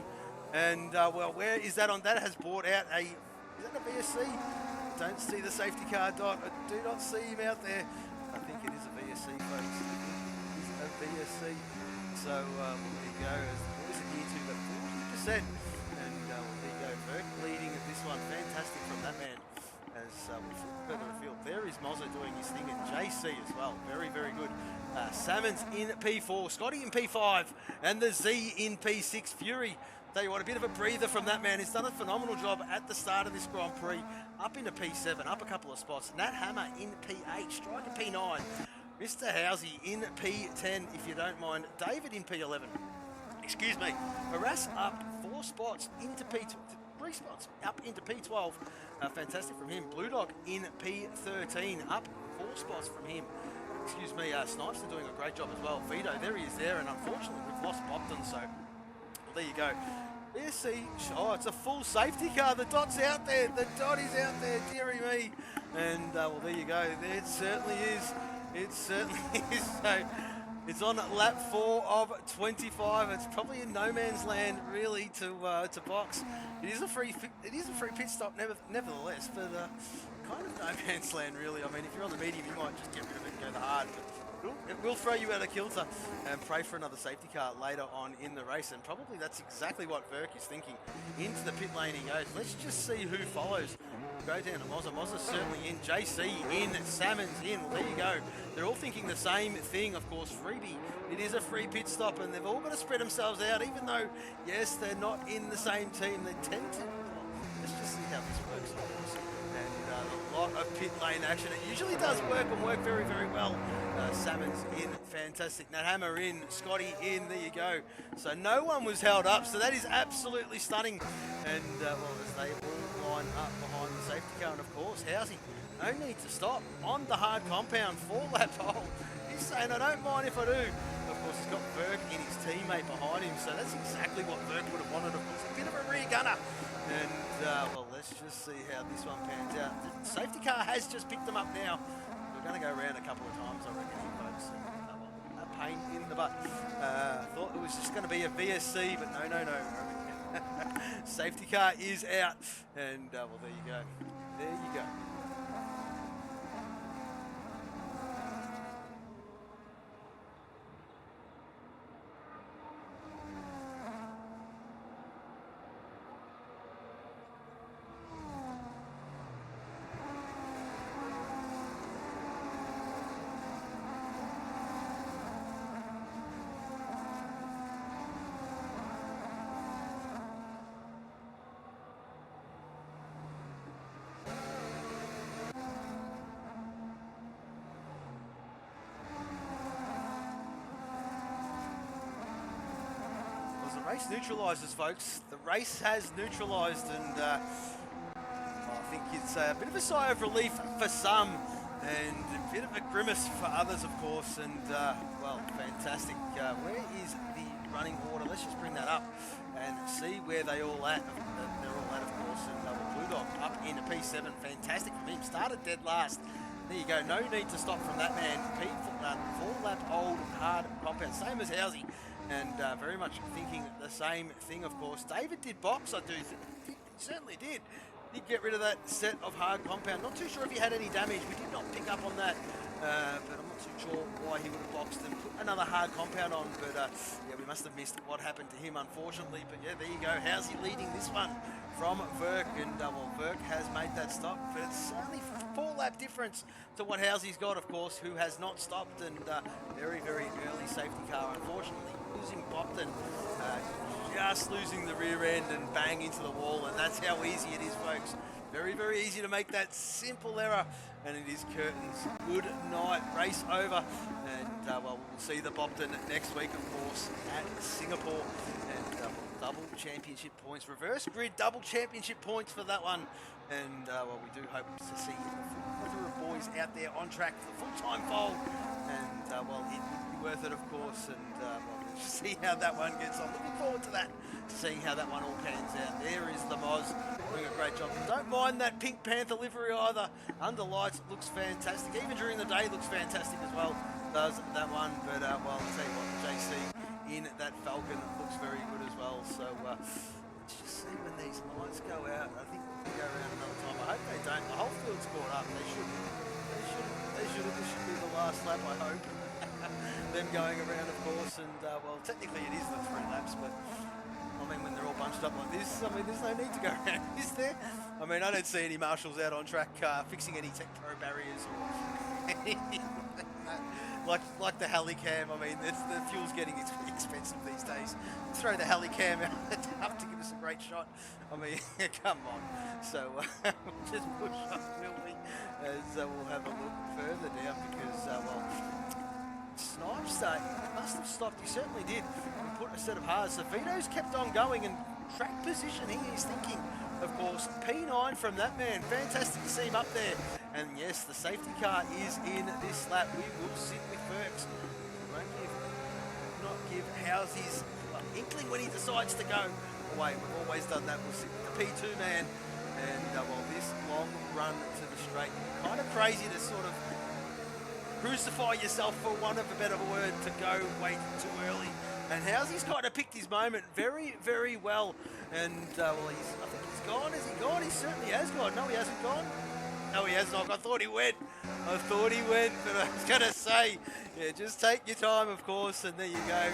And well, where is that on? That has brought out is that a VSC? Don't see the safety car dot. I do not see him out there. I think it is a VSC, folks. It is a VSC. So well, there you go. As the boys adhere to the 40%. And well, there you go. Burke leading at this one. Fantastic from that man. As we flip further afield, there is Mozza doing his thing, and JC as well. Very good. Salmons in P4, Scotty in P5, and the Z in P6. Fury, tell you what, a bit of a breather from that man. He's done a phenomenal job at the start of this Grand Prix. Up into P7, up a couple of spots. Nat Hammer in P8, Striker P9. Mr. Housey in P10, if you don't mind. David in P11. Excuse me. Harass up 4 spots into P12. 3 spots up into P12. Fantastic from him. Blue Dog in P13, up 4 spots from him. Excuse me, Snipes are doing a great job as well. Vito, there he is there, and unfortunately we've lost Bopton, so well, there you go. VSC, oh, it's a full safety car. The dot's out there. The dot is out there, dearie me. And, well, there you go. It certainly is. It certainly is. So, It's on lap 4 of 25. It's probably in no man's land, really, to box. It is a free pit stop, nevertheless, but kind of no man's land, really. I mean, if you're on the medium, you might just get rid of it and go the hard. But it will throw you out of kilter and pray for another safety car later on in the race. And probably that's exactly what Verk is thinking. Into the pit lane he goes. Let's just see who follows. Go down to Mozza. Mozza's certainly in. JC in. Salmon's in. Well, there you go. They're all thinking the same thing, of course. Freebie, it is a free pit stop, and they've all got to spread themselves out, even though, yes, they're not in the same team. They tend to... Well, let's just see how this works, of course. And a lot of pit lane action. It usually does work and work very, very well. Salmon's in. Fantastic. Nat Hammer in. Scotty in. There you go. So no one was held up, so that is absolutely stunning. And, well, as they all line up behind the safety car, and of course, Housey, no need to stop on the hard compound, 4-lap hole. He's saying, I don't mind if I do. Of course, he's got Verk in his teammate behind him, so that's exactly what Verk would have wanted. Of course, a bit of a rear gunner. And, well, let's just see how this one pans out. The safety car has just picked them up now. We're going to go around a couple of times, I reckon, here, folks. A pain in the butt. Thought it was just going to be a VSC, but no. Safety car is out. And, well, there you go. There you go. The race neutralises, folks. The race has neutralised, and I think it's a bit of a sigh of relief for some, and a bit of a grimace for others, of course. And well, fantastic. Where is the running order? Let's just bring that up and see where they all at. They're all at, of course. And Blue Dog up into P7. Fantastic from him. Started dead last. There you go. No need to stop from that man. Four-lap old hard compound, same as Housey. And very much thinking the same thing, of course. David did box, I do think. He certainly did. Did get rid of that set of hard compound. Not too sure if he had any damage. We did not pick up on that. But I'm not too sure why he would have boxed and put another hard compound on. But yeah, we must have missed what happened to him, unfortunately. But yeah, there you go. How's he leading this one from Verk? And well, Verk has made that stop. But it's only 4-lap difference to what Housey's got, of course, who has not stopped. And very, very early safety car, unfortunately. Losing Bopton, just losing the rear end and bang into the wall, and that's how easy it is, folks. Very, very easy to make that simple error, and it is curtains. Good night, race over, and well, we'll see the Bopton next week, of course, at Singapore, and double championship points, reverse grid double championship points for that one, and well, we do hope to see a number of boys out there on track for the full-time fold, and well, it would be worth it, of course, and well, see how that one gets on. Looking forward to that, seeing how that one all pans out. There is the Moz doing a great job. Don't mind that Pink Panther livery either. Under lights, it looks fantastic. Even during the day, looks fantastic as well. Does that one, but well, I'll tell you what, JC in that Falcon looks very good as well. So let's just see when these lights go out. I think we'll go around another time. I hope they don't. The whole field's caught up. They should. This should be the last lap, I hope. Them going around, of course, and well, technically it is the 3 laps, but I mean, when they're all bunched up like this, I mean, there's no need to go around, is there? I mean, I don't see any marshals out on track fixing any Tech Pro barriers or anything like the Helicam. I mean, the fuel's getting expensive these days. Throw the Helicam out the top to give us a great shot. I mean, come on. So just push up, will we? As we'll have a look further down because, well, Snipes must have stopped. He certainly did. And put a set of hards. So Vito's kept on going and track positioning. He's thinking, of course, P9 from that man. Fantastic to see him up there. And yes, the safety car is in this lap. We will sit with Burks. We won't not give Housey's inkling when he decides to go away. We've always done that. We'll sit with the P2 man. And well, this long run to the straight, kind of crazy to sort of crucify yourself, for want of a better word, to go way too early. And Housy's kind of picked his moment very, very well. And, well, I think he's gone. Has he gone? He certainly has gone. No, he hasn't gone. No, he has not. I thought he went. But I was going to say, yeah, just take your time, of course. And there you go.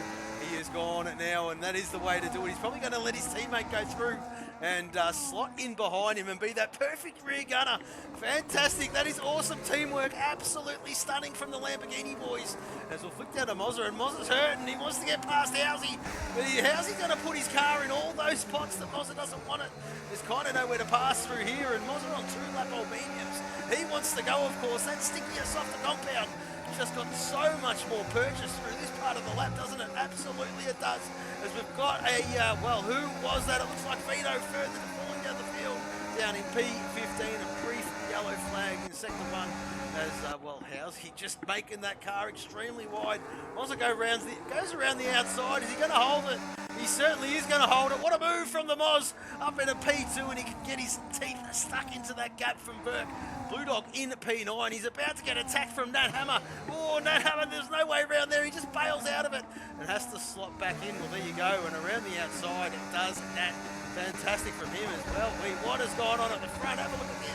He is gone now, and that is the way to do it. He's probably going to let his teammate go through and slot in behind him and be that perfect rear gunner. Fantastic. That is awesome teamwork. Absolutely stunning from the Lamborghini boys. As we'll flick down to Mozza, and Mozza's hurt, and he wants to get past Housy. But Housy's going to put his car in all those spots that Mozza doesn't want it. There's kind of nowhere to pass through here, and Mozza on 2-lap Albanians. He wants to go, of course. That stickier, softer compound just got so much more purchase through this part of the lap, doesn't it? Absolutely it does. As we've got a, well, who was that? It looks like Vito further falling down the field, down in P15, a brief yellow flag in sector 1. As, well, Housy just making that car extremely wide. Also goes around the outside. Is he going to hold it? He certainly is going to hold it. What a move from the Moz up in a P2, and he can get his teeth stuck into that gap from Burke. Blue Dog in P9. He's about to get attacked from Nat Hammer. Oh, Nat Hammer, there's no way around there. He just bails out of it and has to slot back in. Well, there you go. And around the outside, it does Nat. Fantastic from him as well. What has gone on at the front? Have a look at this.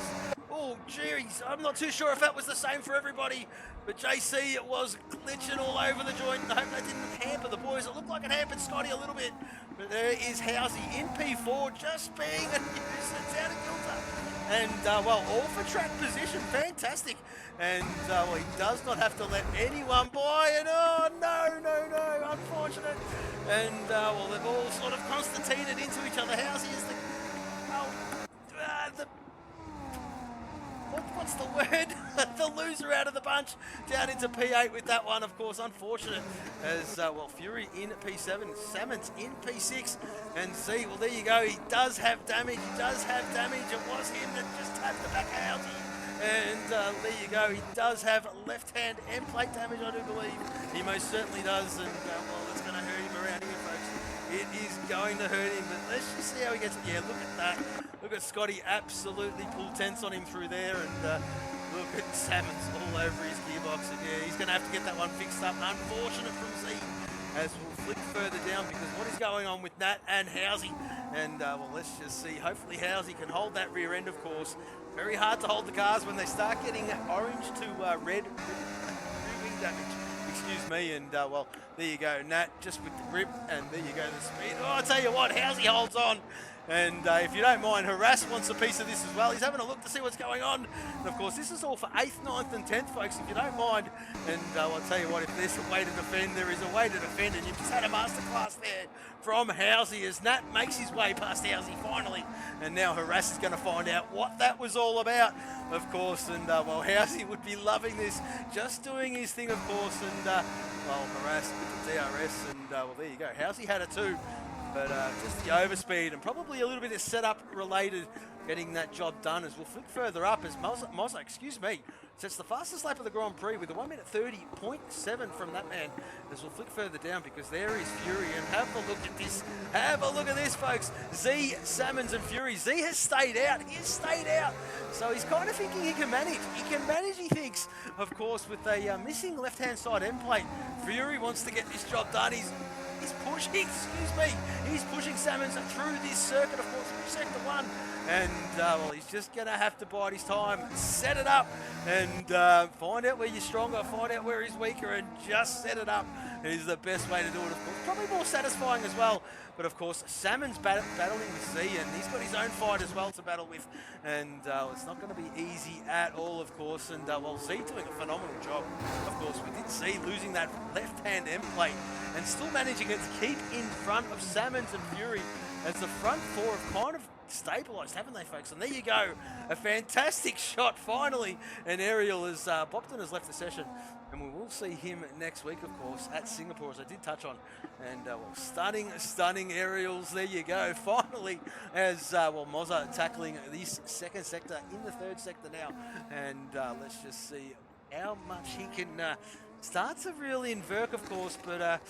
Oh, jeez, I'm not too sure if that was the same for everybody, but JC, it was glitching all over the joint. I hope that didn't hamper the boys. It looked like it hampered Scotty a little bit, but there is Housy in P4, just being a nuisance out of kilter. And, well, all for track position, fantastic. And, well, he does not have to let anyone by, and oh, no, unfortunate. And, well, they've all sort of concertinaed into each other. Housy is what's the word? The loser out of the bunch, down into P8 with that one, of course, unfortunate. As, well, Fury in P7, Salmons in P6, and see, well, there you go, he does have damage, It was him that just tapped the back of Housy. And there you go, he does have left hand and plate damage, I do believe. He most certainly does, and, well, it's going to hurt him around here, folks. It is going to hurt him, but let's just see how he gets it. Yeah, look at that. Look at Scotty absolutely pull tense on him through there, and look at Salmons all over his gearbox. And yeah, he's going to have to get that one fixed up. Unfortunate from Z, as we'll flick further down, because what is going on with Nat and Housy? And, well, let's just see. Hopefully Housy can hold that rear end, of course. Very hard to hold the cars when they start getting orange to red wing damage. Excuse me, and well, there you go, Nat, just with the grip, and there you go, the speed. Oh, I tell you what, Housy holds on, and if you don't mind, Harass wants a piece of this as well. He's having a look to see what's going on, and of course, this is all for 8th, 9th, and 10th, folks, if you don't mind. And I'll tell you what, if there's a way to defend, there is a way to defend, and you've just had a masterclass there from Housy as Nat makes his way past Housy finally, and now Harass is going to find out what that was all about, of course. And well, Housy would be loving this, just doing his thing, of course. And well, Harass with the DRS, and well, there you go. Housy had it too, but just the overspeed and probably a little bit of setup related, getting that job done. As we'll flick further up, as Mozza, sets the fastest lap of the Grand Prix with a 1:30.7 from that man. As we'll flick further down, because there is Fury, and have a look at this. Have a look at this, folks. Z, Salmons, and Fury. Z has stayed out. He has stayed out. So he's kind of thinking he can manage. He can manage, he thinks, of course, with a missing left-hand side end plate. Fury wants to get this job done. He's pushing, he's pushing Salmons through this circuit, of course, through sector 1. And, well, he's just going to have to bide his time, set it up, and find out where you're stronger, find out where he's weaker, and just set it up is the best way to do it, of course. Probably more satisfying as well. But, of course, Salmon's battling with Z, and he's got his own fight as well to battle with. And it's not going to be easy at all, of course. And, well, Z doing a phenomenal job. Of course, we did see losing that left-hand end plate and still managing it to keep in front of Salmons and Fury, as the front four have kind of stabilised, haven't they, folks? And there you go, a fantastic shot finally. And Ariel as Bopton has left the session, and we will see him next week, of course, at Singapore, as I did touch on. And well, stunning aerials. There you go, finally, as well, Mozza tackling this second sector in the third sector now. And let's just see how much he can start to really invert, of course. But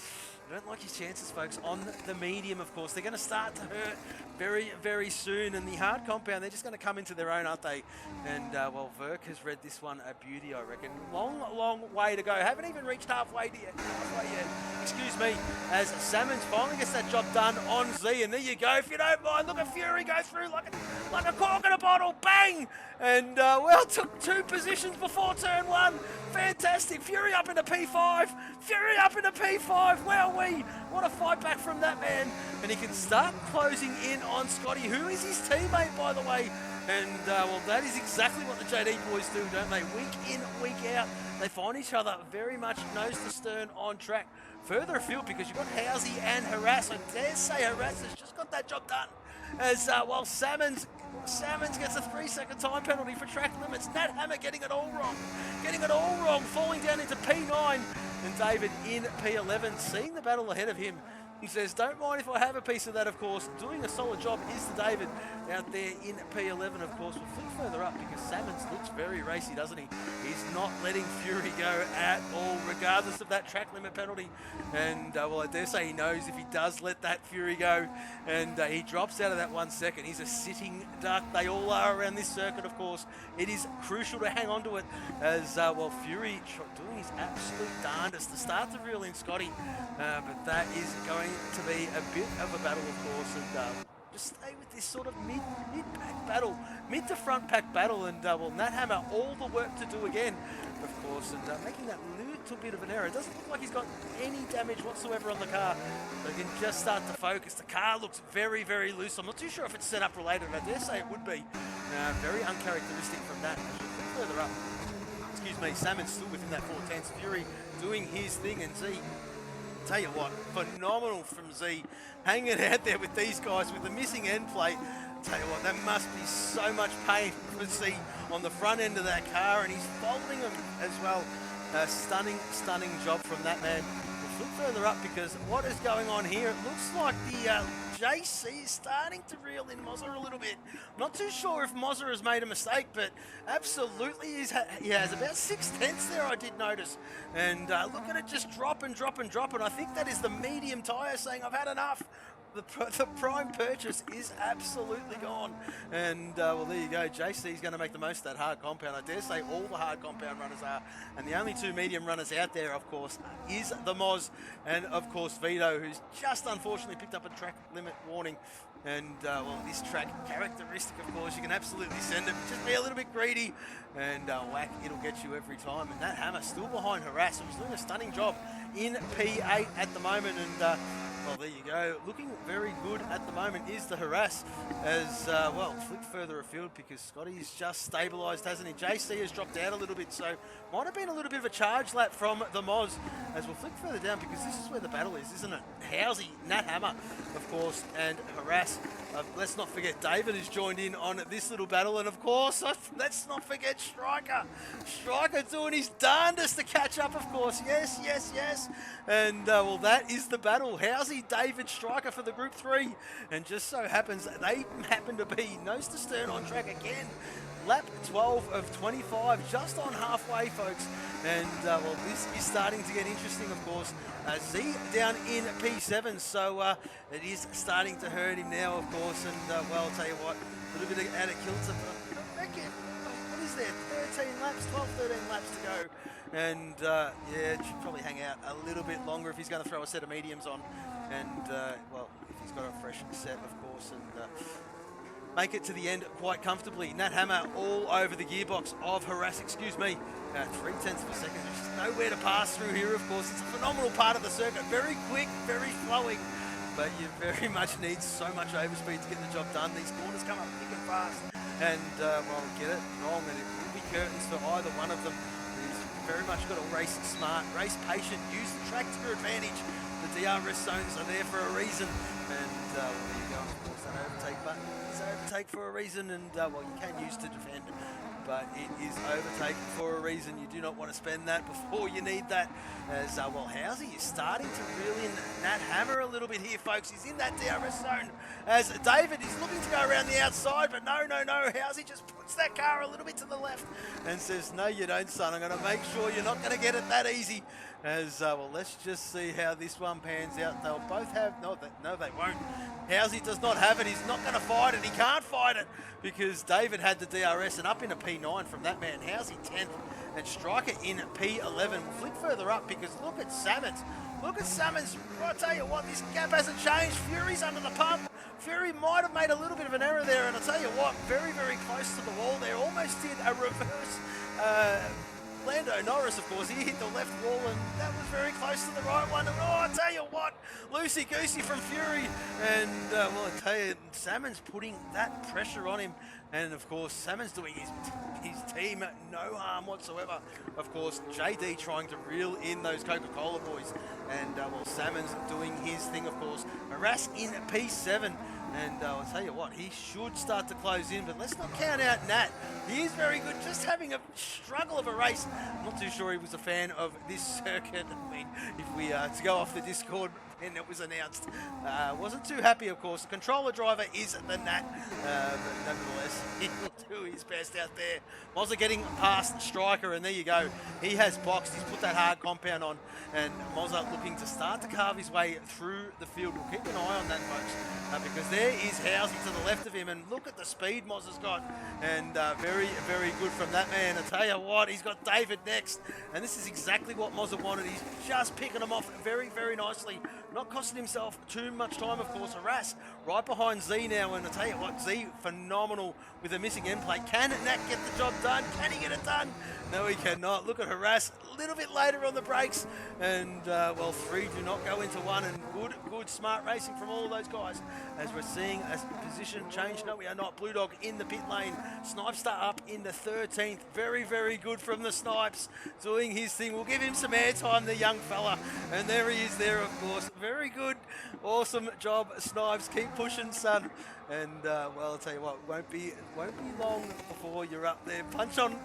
I don't like his chances, folks, on the medium, of course. They're going to start to hurt very, very soon. And the hard compound, they're just going to come into their own, aren't they? And, well, Verk has read this one a beauty, I reckon. Long, long way to go. Haven't even reached halfway yet. Excuse me. As Salmons finally gets that job done on Z. And there you go. If you don't mind, look at Fury go through like a cork in a bottle. Bang! And, well, took 2 positions before turn 1. Fantastic. Fury up into P5. Fury up into P5. Wowee. What a fight back from that man. And he can start closing in on Scotty, who is his teammate, by the way. And, well, that is exactly what the JD boys do, don't they? Week in, week out, they find each other very much nose to stern on track. Further afield, because you've got Housey and Harass. I dare say Harass has just got that job done. As, well, Salmons gets a 3-second time penalty for track limits. Nat Hammer getting it all wrong, falling down into P9. And David in P11, seeing the battle ahead of him. He says, don't mind if I have a piece of that, of course. Doing a solid job is the David out there in P11, of course. We'll flick further up because Salmons looks very racy, doesn't he? He's not letting Fury go at all, regardless of that track limit penalty. And, well, I dare say he knows if he does let that Fury go and he drops out of that 1 second, he's a sitting duck. They all are around this circuit, of course. It is crucial to hang on to it as, well, Fury doing his absolute darndest to start to reel in Scotty. But that is going to be a bit of a battle, of course, and just stay with this sort of mid-pack battle, mid to front pack battle, and well, Nat Hammer all the work to do again, of course, and making that little bit of an error. It doesn't look like he's got any damage whatsoever on the car. They can just start to focus. The car looks very, very loose. I'm not too sure if it's set up related. I dare say it would be. Very uncharacteristic from that. Further up, excuse me, Salmon's still within that 410s. Fury doing his thing, and Z, tell you what, phenomenal from Z, hanging out there with these guys with the missing end plate. Tell you what, that must be so much pain for Z on the front end of that car, and he's folding them as well. Stunning job from that man. We'll flip further up because what is going on here? It looks like the JC is starting to reel in Mozza a little bit. Not too sure if Mozza has made a mistake, but absolutely he has about 6/10 there, I did notice. And look at it just drop and drop and drop, and I think that is the medium tyre saying, I've had enough. The prime purchase is absolutely gone. And, well, there you go. JC's going to make the most of that hard compound. I dare say all the hard compound runners are. And the only 2 medium runners out there, of course, is the Moz and, of course, Vito, who's just unfortunately picked up a track limit warning. And, well, this track characteristic, of course, you can absolutely send it. Just be a little bit greedy and whack, it'll get you every time. And that Hammer still behind Harass, who's doing a stunning job in P8 at the moment. And, well, there you go. Looking very good at the moment is the Harass as, well, flick further afield because Scotty's just stabilised, hasn't he? JC has dropped out a little bit, so might have been a little bit of a charge lap from the Moz as we'll flick further down because this is where the battle is, isn't it? Housey, Nat Hammer, of course, and Harass. Let's not forget David has joined in on this little battle, and of course, let's not forget Striker. Striker doing his darndest to catch up, of course. Yes. And, well, that is the battle. Housey, David, Striker for the Group 3. And just so happens they happen to be nose to stern on track again. Lap 12 of 25, just on halfway, folks. And, well, this is starting to get interesting, of course. Z down in P7, so it is starting to hurt him now, of course. And, well, I'll tell you what, a little bit out of kilter, but I reckon, what is there, 13 laps to go. And, yeah, it should probably hang out a little bit longer if he's going to throw a set of mediums on. And, well, if he's got a fresh set, of course, and make it to the end quite comfortably. Nat Hammer all over the gearbox of Harass, 3/10 of a second. There's just nowhere to pass through here, of course. It's a phenomenal part of the circuit. Very quick, very flowing. But you very much need so much overspeed to get the job done. These corners come up thick and fast. And, well, get it wrong, and it will be curtains for either one of them. He's very much got to race smart, race patient, use the track to your advantage. The DRS zones are there for a reason. And, well, there you go, of course, that overtake button is overtake for a reason. And, well, you can use to defend, but it is overtake for a reason. You do not want to spend that before you need that. As, well, Housey is starting to reel in Nat Hammer a little bit here, folks. He's in that DRS zone. As David is looking to go around the outside, but no. Housey just puts puts that car a little bit to the left and says, no, you don't, son. I'm going to make sure you're not going to get it that easy. As, well, let's just see how this one pans out. They'll both have, no, they won't. Housey does not have it. He's not going to fight it. He can't fight it because David had the DRS and up in a P9 from that man. Housey 10th and Striker in P11. We'll flick further up because look at Salmons. Look at Salmons. I tell you what, this gap hasn't changed. Fury's under the pump. Fury might have made a little bit of an error there, and I'll tell you what, very, very close to the wall there. Almost did a reverse. Lando Norris, of course, he hit the left wall, and that was very close to the right one. And oh, I tell you what, loosey-goosey from Fury. And, well, I tell you, Salmon's putting that pressure on him. And, of course, Salmon's doing his team no harm whatsoever. Of course, JD trying to reel in those Coca-Cola boys. And, well, Salmon's doing his thing, of course. Harass in P7. And I'll tell you what, he should start to close in, but let's not count out Nat. He is very good, just having a struggle of a race. I'm not too sure he was a fan of this circuit. I mean, if we to go off the Discord when it was announced, wasn't too happy, of course. The controller driver is the Nat, but nevertheless, he will do his best out there. Mozza getting past Striker, and there you go. He has boxed, he's put that hard compound on, and Mozza looking to start to carve his way through the field. We'll keep an eye on that, folks, because there is Housey to the left of him, and look at the speed Mozza's got, and very, very good from that man. I tell you what, he's got David next, and this is exactly what Mozza wanted. He's just picking him off very, very nicely, not costing himself too much time, of course. Harass right behind Z now, and I tell you what, Z phenomenal with a missing end plate. Can Nat get the job done? Can he get it done? No, he cannot. Look at Harass a little bit later on the brakes, and well, 3 do not go into 1, and good smart racing from all of those guys as we're seeing a position change. No, we are not. Blue Dog in the pit lane. Snipestar up in the 13th. Very, very good from the Snipes, doing his thing. We'll give him some airtime, the young fella, and there he is there, of course. Very good. Awesome job, Snipes. Keep pushing, son. And, well, I'll tell you what, won't be long before you're up there. Punch on,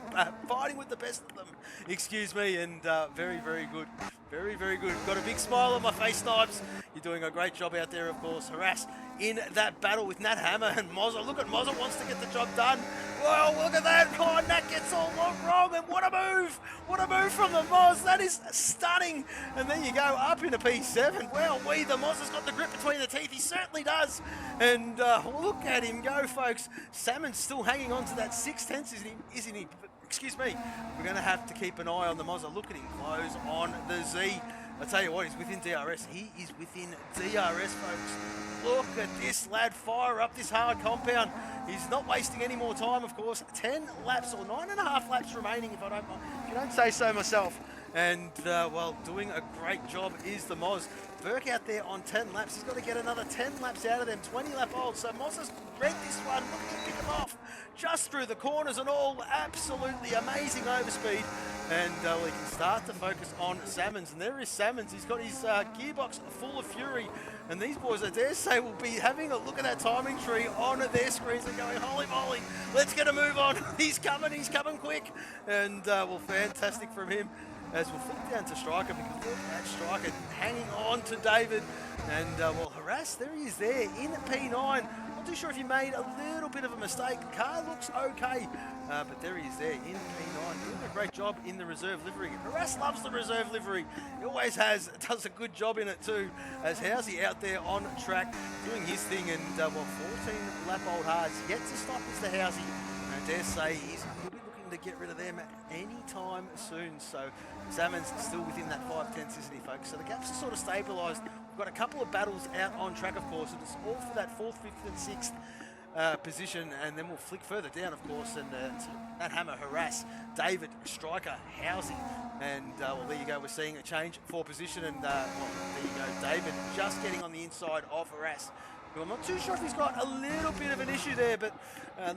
fighting with the best of them. Excuse me, and very, very good. Very, very good. Got a big smile on my face, Snipes. You're doing a great job out there, of course. Harass in that battle with Nat Hammer and Mozza. Look at Mozza, wants to get the job done. Well, look at that. Oh, Nat gets all wrong, and what a move. What a move from the Moz. That is stunning. And there you go, up into P7. Well, the Mozza's got the grip between the teeth. He certainly does. And look at him go, folks. Salmon's still hanging on to that 6/10, isn't he? Excuse me. We're going to have to keep an eye on the Mozza. Look at him close on the Z. I tell you what, he's within DRS. He is within DRS, folks. Look at this lad fire up this hard compound. He's not wasting any more time, of course. 10 laps or 9.5 laps remaining, if you don't say so myself. And, well, doing a great job is the Moz. Burke out there on 10 laps. He's got to get another 10 laps out of them, 20 lap olds. So Moz has read this one. Look at him pick him off. Just through the corners and all. Absolutely amazing overspeed. And we can start to focus on Salmons. And there is Salmons. He's got his gearbox full of fury. And these boys, I dare say, will be having a look at that timing tree on their screens and going, holy moly, let's get a move on. He's coming quick. And, well, fantastic from him. As we'll flip down to Striker, because look at Striker hanging on to David. And, well, Harass, there he is there in P9. Not too sure if he made a little bit of a mistake. The car looks okay, but there he is there in P9. Doing a great job in the reserve livery. Harass loves the reserve livery. He always has. Does a good job in it too. As Housey out there on track doing his thing. And, well, 14 lap old hards yet to stop Mr. Housey. I dare say he'll be looking to get rid of them any time soon. So Salmon's still within that 5/10, isn't he, folks? So the gaps are sort of stabilised. We've got a couple of battles out on track, of course, and it's all for that 4th, 5th and 6th position, and then we'll flick further down, of course, and that Hammer, Harass, David, Striker, Housey, and well, there you go, we're seeing a change for position, and well, there you go, David just getting on the inside of Harass. I'm not too sure if he's got a little bit of an issue there, but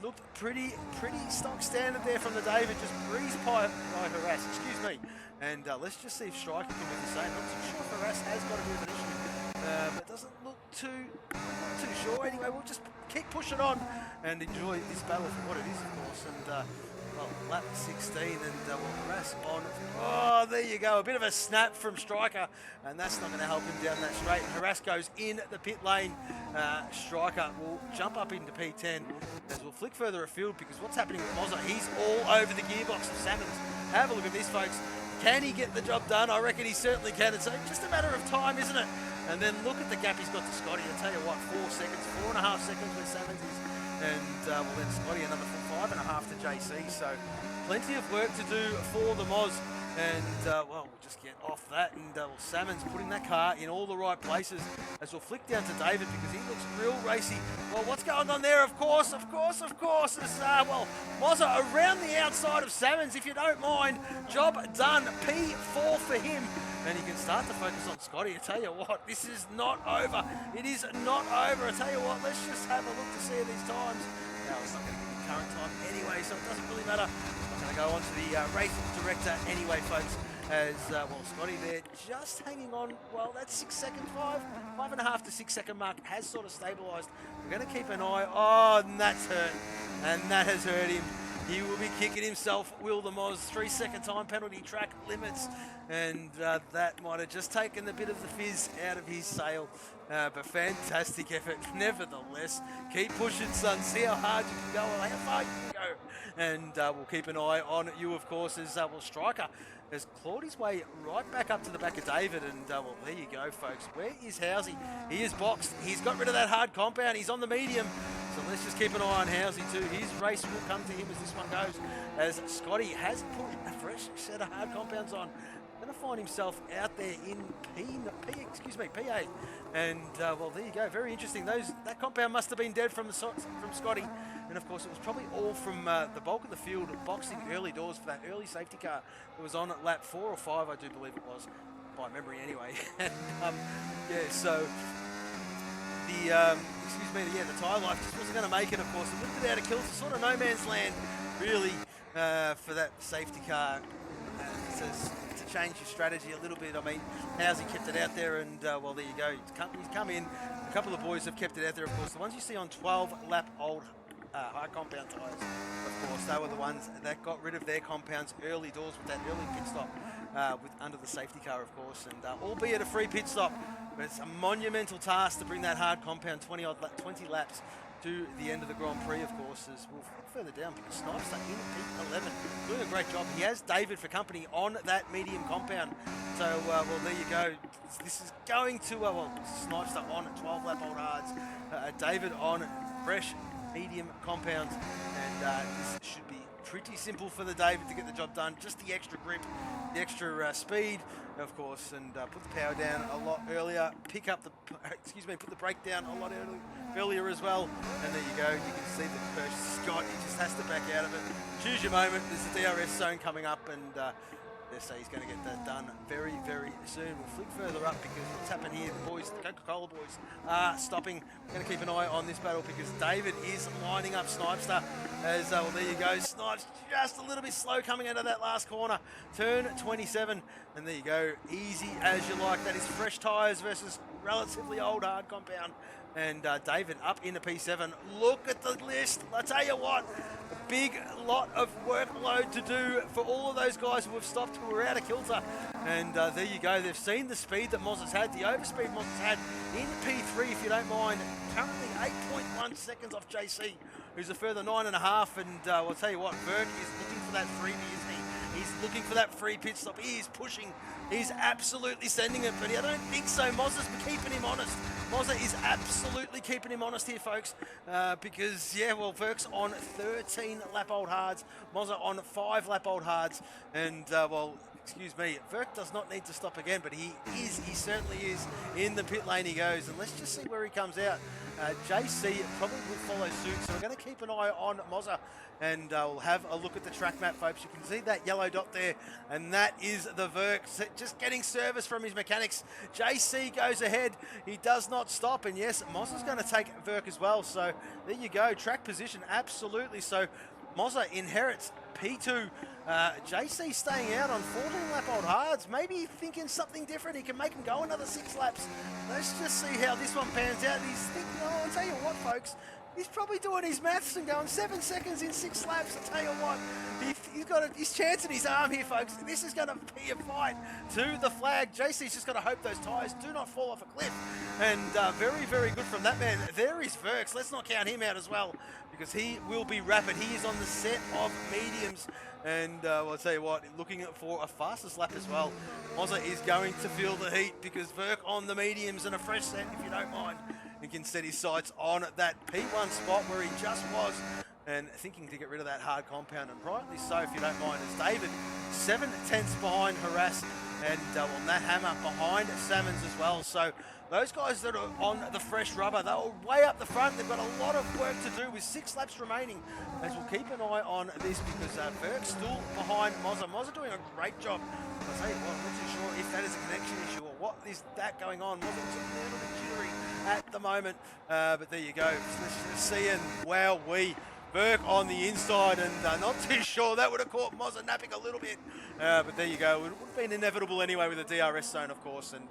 looked pretty stock standard there from the David, just breezed by Harass, excuse me. And let's just see if Striker can do the same. Not too sure if Harass has got a bit of an issue. but doesn't look too sure. Anyway, we'll just keep pushing on and enjoy this battle for what it is, of course. And well, lap 16, and we'll Rask on. Oh, there you go. A bit of a snap from Striker, and that's not going to help him down that straight. Harass goes in the pit lane. Striker will jump up into P10 as we'll flick further afield, because what's happening with Mozza, he's all over the gearbox of Salmons. Have a look at this, folks. Can he get the job done? I reckon he certainly can. It's just a matter of time, isn't it? And then look at the gap he's got to Scotty. I'll tell you what, 4 seconds, 4.5 seconds where Salmons is. And well, then Scotty another 5.5 to JC. So plenty of work to do for the Moz. And well, we'll just get off that. And well, Salmon's putting that car in all the right places as we'll flick down to David, because he looks real racy. Well, what's going on there? Of course, is well, Mozza around the outside of Salmons, if you don't mind. Job done. P4 for him. And he can start to focus on Scotty. I tell you what, this is not over. It is not over. I tell you what, let's just have a look to see these times. Now, it's not going to give me current time anyway, so it doesn't really matter. I'm going to go on to the race director anyway, folks. As, well, Scotty there just hanging on. Well, that's 6 seconds, 5.5 to 6 second mark has sort of stabilised. We're going to keep an eye. Oh, and that's hurt. And that has hurt him. He will be kicking himself, will the Moz. 3 second time penalty, track limits. And that might have just taken a bit of the fizz out of his sail. But fantastic effort, nevertheless. Keep pushing, son. See how hard you can go, or how far you can go. And we'll keep an eye on you, of course, as well, Striker has clawed his way right back up to the back of David. And well, there you go, folks. Where is Housey? He is boxed. He's got rid of that hard compound. He's on the medium. So let's just keep an eye on Housey too. His race will come to him as this one goes, as Scotty has put a fresh set of hard compounds on. Going to find himself out there in P8. And well, there you go. Very interesting. That compound must have been dead from Scotty. And of course, it was probably all from the bulk of the field boxing early doors for that early safety car that was on at lap 4 or 5, I do believe it was, by memory anyway. And yeah, so the the tyre life just wasn't going to make it. Of course, a little bit out of kilter, sort of no man's land, really, for that safety car. To change your strategy a little bit. I mean, Housey kept it out there, and well, there you go. He's come in. A couple of boys have kept it out there, of course. The ones you see on 12-lap-old high compound tyres, of course, they were the ones that got rid of their compounds early doors with that early pit stop under the safety car, of course, and albeit a free pit stop, but it's a monumental task to bring that hard compound 20 laps to the end of the Grand Prix, of course, as we'll further down, because Snipester in P11 doing a great job. He has David for company on that medium compound. So, well, there you go. This is going to, Snipester on 12-lap-old hards, David on fresh medium compounds, and this should be pretty simple for the David to get the job done. Just the extra grip, the extra speed, of course, and put the power down a lot earlier. Put the brake down a lot earlier as well. And there you go. You can see the push. Scott, he just has to back out of it. Choose your moment. There's a DRS zone coming up, and so he's going to get that done very, very soon. We'll flick further up, because what's happened here, the boys, the Coca-Cola boys, are stopping. We're going to keep an eye on this battle, because David is lining up Snipester. As well, there you go. Snipes just a little bit slow coming out of that last corner. Turn 27, and there you go. Easy as you like. That is fresh tyres versus relatively old hard compound. And David up into P7. Look at the list. I tell you what, a big lot of workload to do for all of those guys who have stopped, who are out of kilter. And there you go. They've seen the speed that Mozza's had, the overspeed Mozza's had in P3, if you don't mind. Currently 8.1 seconds off JC, who's a further 9.5. And I'll tell you what, Verk is looking for that freebie, isn't he? He's looking for that free pit stop. He is pushing. He's absolutely sending it, but I don't think so. Mozza's keeping him honest. Mozza is absolutely keeping him honest here, folks, because, yeah, well, Verk's on 13-lap-old hards. Mozza on 5-lap-old hards. And, well, excuse me, Verk does not need to stop again, but he certainly is. In the pit lane he goes, and let's just see where he comes out. JC probably will follow suit, so we're going to keep an eye on Mozza, and we'll have a look at the track map, folks. You can see that yellow dot there, and that is the Verk, just getting service from his mechanics. JC goes ahead, he does not stop, and yes, Mozza's going to take Verk as well, so there you go, track position, absolutely. So Mozza inherits P2. JC staying out on 14-lap-old hards, maybe thinking something different. He can make him go another 6 laps. Let's just see how this one pans out. He's thinking, oh, I'll tell you what, folks, he's probably doing his maths and going 7 seconds in 6 laps. I'll tell you what, he's got his chance in his arm here, folks. This is going to be a fight to the flag. JC's just got to hope those tyres do not fall off a cliff. And very, very good from that man. There is Verks. Let's not count him out as well, because he will be rapid. He is on the set of mediums. And well, I'll tell you what, looking for a fastest lap as well. Mozza is going to feel the heat, because Verk on the mediums and a fresh set, if you don't mind. He can set his sights on that P1 spot where he just was, and thinking to get rid of that hard compound, and rightly so, if you don't mind, as David 7/10 behind Harass, and Nat Hammer behind Salmons as well. So those guys that are on the fresh rubber, they're way up the front. They've got a lot of work to do with 6 laps remaining, as we'll keep an eye on this, because Verk's still behind Mozza. Mozza doing a great job. I'll tell you what, I'm not too sure if that is a connection issue or what is that going on. Mozza looks a little bit jittery at the moment, but there you go. Let's just see, and wow, Verk on the inside, and not too sure. That would have caught Mozza napping a little bit, but there you go. It would have been inevitable anyway with the DRS zone, of course. And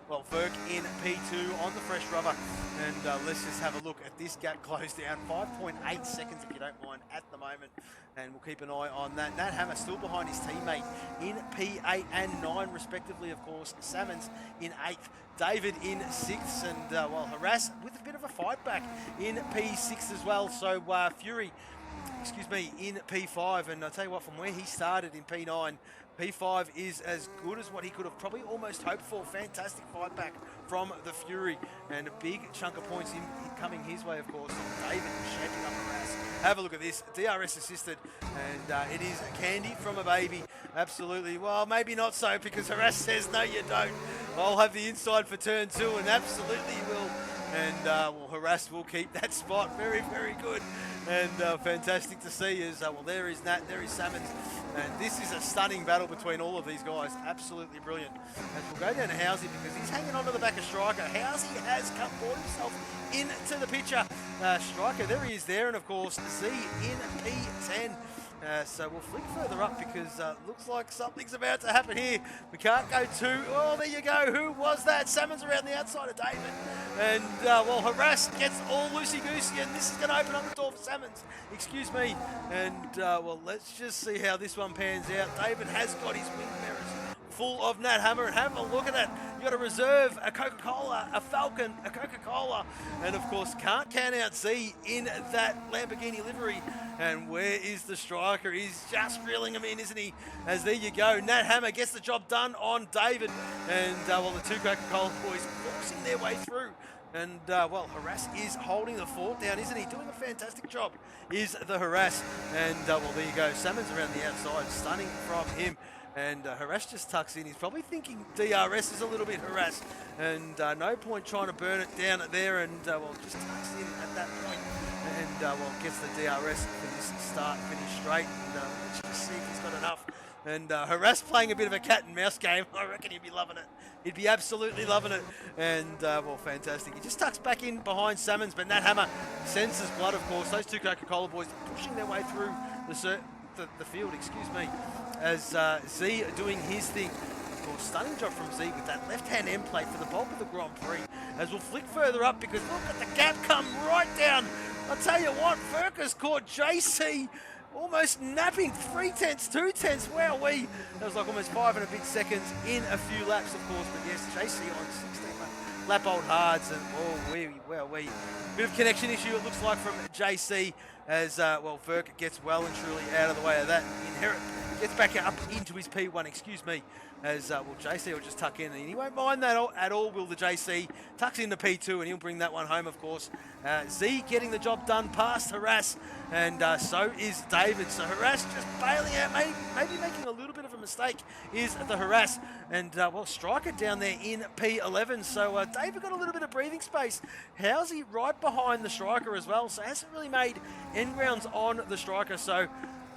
well, Verk in P2 on the fresh rubber, and let's just have a look at this gap close down. 5.8 seconds, if you don't mind, at the moment, and we'll keep an eye on that. Nat Hammer still behind his teammate in P8 and 9 respectively, of course. Salmons in 8th. David in 6th, and well, Harass with a bit of a fight back in P6 as well. So Fury, in P5, and I'll tell you what, from where he started in P9, P5 is as good as what he could have probably almost hoped for. Fantastic fight back from the Fury, and a big chunk of points coming his way, of course. David shaping up Harass. Have a look at this, DRS assisted, and it is candy from a baby. Absolutely. Well, maybe not so, because Harass says, no, you don't. I'll have the inside for turn 2, and absolutely will. And well, Harass will keep that spot. Very, very good. And fantastic to see as, well, there is Nat, there is Salmons. And this is a stunning battle between all of these guys. Absolutely brilliant. And we'll go down to Housey, because he's hanging on to the back of Striker. Housey has brought himself into the picture. Striker, there he is there. And of course, Z in P10. So we'll flick further up, because looks like something's about to happen here. We can't go too... Oh, there you go. Who was that? Salmon's around the outside of David. And, well, Harass gets all loosey-goosey, and this is going to open up the door for Salmons. Excuse me. And, well, let's just see how this one pans out. David has got his wing mirrors full of Nat Hammer, and have a look at that. You got a reserve, a Coca-Cola, a Falcon, a Coca-Cola, and of course can't count out Z in that Lamborghini livery. And where is the Striker? He's just reeling him in, isn't he? As there you go, Nat Hammer gets the job done on David, and well, the 2 Coca-Cola boys forcing their way through. And, well, Harass is holding the fort down, isn't he? Doing a fantastic job is the Harass. And, well, there you go. Salmon's around the outside, stunning from him. And Harass just tucks in. He's probably thinking DRS is a little bit harassed. And no point trying to burn it down there. And, well, just tucks in at that point. And, well, gets the DRS for this start, finish straight. And let's just see if he's got enough. And Harass playing a bit of a cat and mouse game. I reckon he'd be loving it. He'd be absolutely loving it. And, well, fantastic. He just tucks back in behind Salmons, but Nat Hammer senses blood, of course. Those 2 Coca-Cola boys pushing their way through the field, as Z doing his thing. Of course, stunning job from Z with that left-hand end plate for the bulk of the Grand Prix. As we'll flick further up, because look at the gap come right down. I'll tell you what, Verk has caught JC almost napping 3/10, 2/10. Wowee. That was like almost 5 and a bit seconds in a few laps, of course. But yes, JC on 16 lap old hards, and wowee. Bit of connection issue, it looks like, from JC, as well, Verk gets well and truly out of the way of that. Inherit gets back up into his P1, as well, JC will just tuck in, and he won't mind that at all, will the JC. Tucks into P2, and he'll bring that one home, of course. Z getting the job done past Harass, and so is David. So Harass just bailing out, maybe making a little bit of a mistake is the Harass. And, well, Striker down there in P11. So David got a little bit of breathing space. Housey right behind the Striker as well, so hasn't really made end grounds on the Striker. So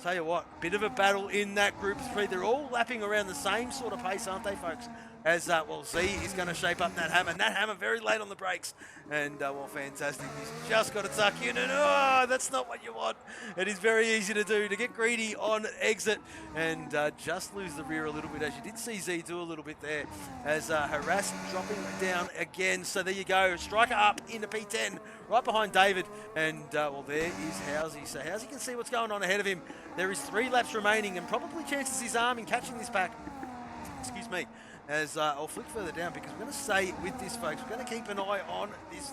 tell you what, bit of a battle in that Group 3. They're all lapping around the same sort of pace, aren't they, folks? as, well, Z is going to shape up Nat Hammer. Nat Hammer very late on the brakes, and, well, fantastic. He's just got to tuck in, and, oh, that's not what you want. It is very easy to do, to get greedy on exit, and just lose the rear a little bit, as you did see Z do a little bit there, as Harass dropping down again. So there you go, Striker up into P10, right behind David, and, well, there is Housey. So Housey can see what's going on ahead of him. There is 3 laps remaining, and probably chances his arm in catching this pack. Excuse me. As I'll flick further down, because we're going to stay with this, folks. We're going to keep an eye on this,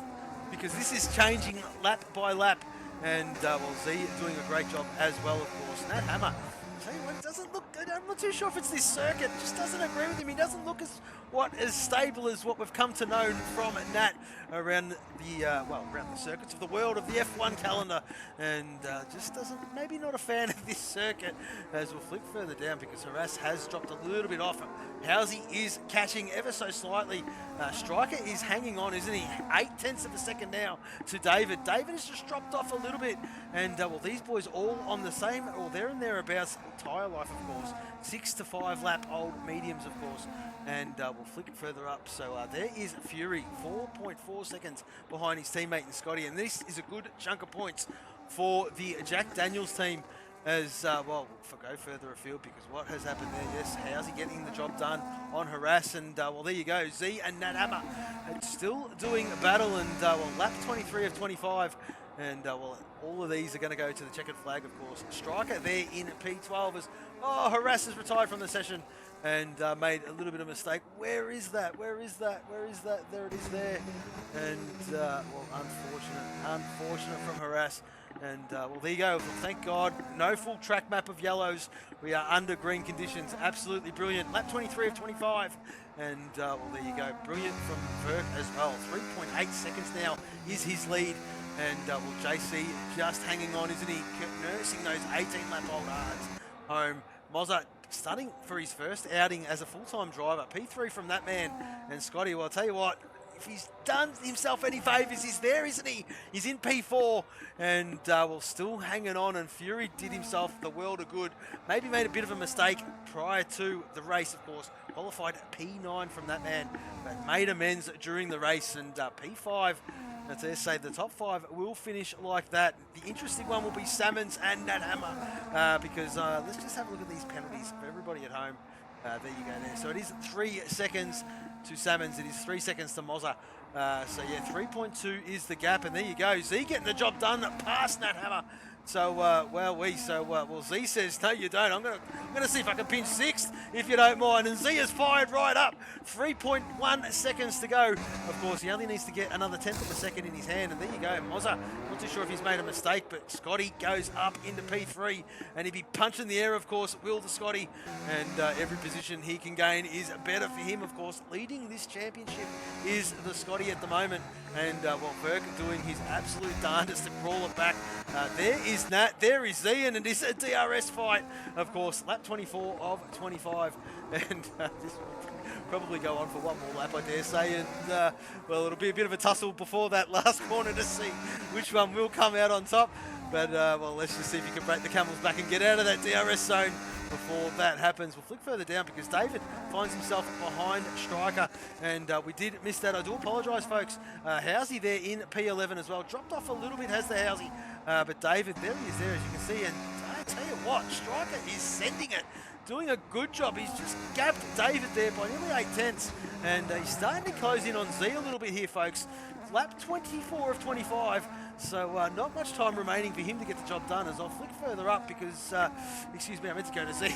because this is changing lap by lap. And, well, Z doing a great job as well, of course. Nat Hammer, I'll tell you what, it doesn't look good. I'm not too sure if it's this circuit. It just doesn't agree with him. He doesn't look as stable as what we've come to know from Nat around the, well, around the circuits of the world, of the F1 calendar. And just doesn't, maybe not a fan of this circuit, as we'll flick further down, because Harass has dropped a little bit off. Housey is catching ever so slightly. Striker is hanging on, isn't he? 0.8 of a second now to David. David has just dropped off a little bit. And, well, these boys all on the same, or there and thereabouts, tyre life, of course. 6 to 5 lap old mediums, of course. And we'll flick it further up. So there is Fury, 4.4 seconds behind his teammate in Scotty. And this is a good chunk of points for the Jack Daniels team. As, well, go further afield, because what has happened there, yes, Housey getting the job done on Harass, and, well, there you go, Z and Nat Hammer still doing battle, and, well, lap 23 of 25, and, well, all of these are going to go to the checkered flag, of course. Striker there in P12 as, oh, Harass has retired from the session, and made a little bit of a mistake. Where is that? Where is that? Where is that? There it is there. And, well, unfortunate from Harass. And, well, there you go. Well, thank God, no full track map of yellows. We are under green conditions. Absolutely brilliant. Lap 23 of 25. And, well, there you go. Brilliant from Verk as well. 3.8 seconds now is his lead. And, well, JC just hanging on, isn't he? Nursing those 18-lap-old odds home. Mozart starting for his first outing as a full-time driver. P3 from that man. And Scotty, well, I'll tell you what, if he's done himself any favours, he's there, isn't he? He's in P4, and well, still hanging on, and Fury did himself the world of good. Maybe made a bit of a mistake prior to the race, of course. Qualified P9 from that man, but made amends during the race, and P5, as I say, the top 5 will finish like that. The interesting one will be Salmons and Nat Hammer, because let's just have a look at these penalties for everybody at home. There you go there. So it is 3 seconds to Salmons. It is 3 seconds to Mozza. So yeah, 3.2 is the gap, and there you go. Z getting the job done past Nat Hammer. So well, Z says no, you don't. I'm gonna see if I can pinch 6th, if you don't mind. And Z has fired right up. 3.1 seconds to go. Of course, he only needs to get another 10th of a second in his hand, and there you go. Mozza, not too sure if he's made a mistake, but Scotty goes up into P3, and he'd be punching the air, of course, will to Scotty, and every position he can gain is better for him, of course. Leading this championship is the Scotty at the moment, and well, Burke doing his absolute darndest to crawl it back. There is Nat, there is Z, and it is a DRS fight, of course. Lap 24 of 25, and this will probably go on for one more lap, I dare say, and well, it'll be a bit of a tussle before that last corner to see which one will come out on top. But well, let's just see if you can break the camel's back and get out of that DRS zone before that happens. We'll flick further down because David finds himself behind Striker, and we did miss that. I do apologise, folks. Housey there in P11 as well. Dropped off a little bit, has the Housey, but David, there he is there, as you can see, and I tell you what, Striker is sending it. Doing a good job. He's just gapped David there by nearly 8/10, and he's starting to close in on Z a little bit here, folks. Lap 24 of 25, so not much time remaining for him to get the job done, as I'll flick further up because, excuse me, I meant to go to Z.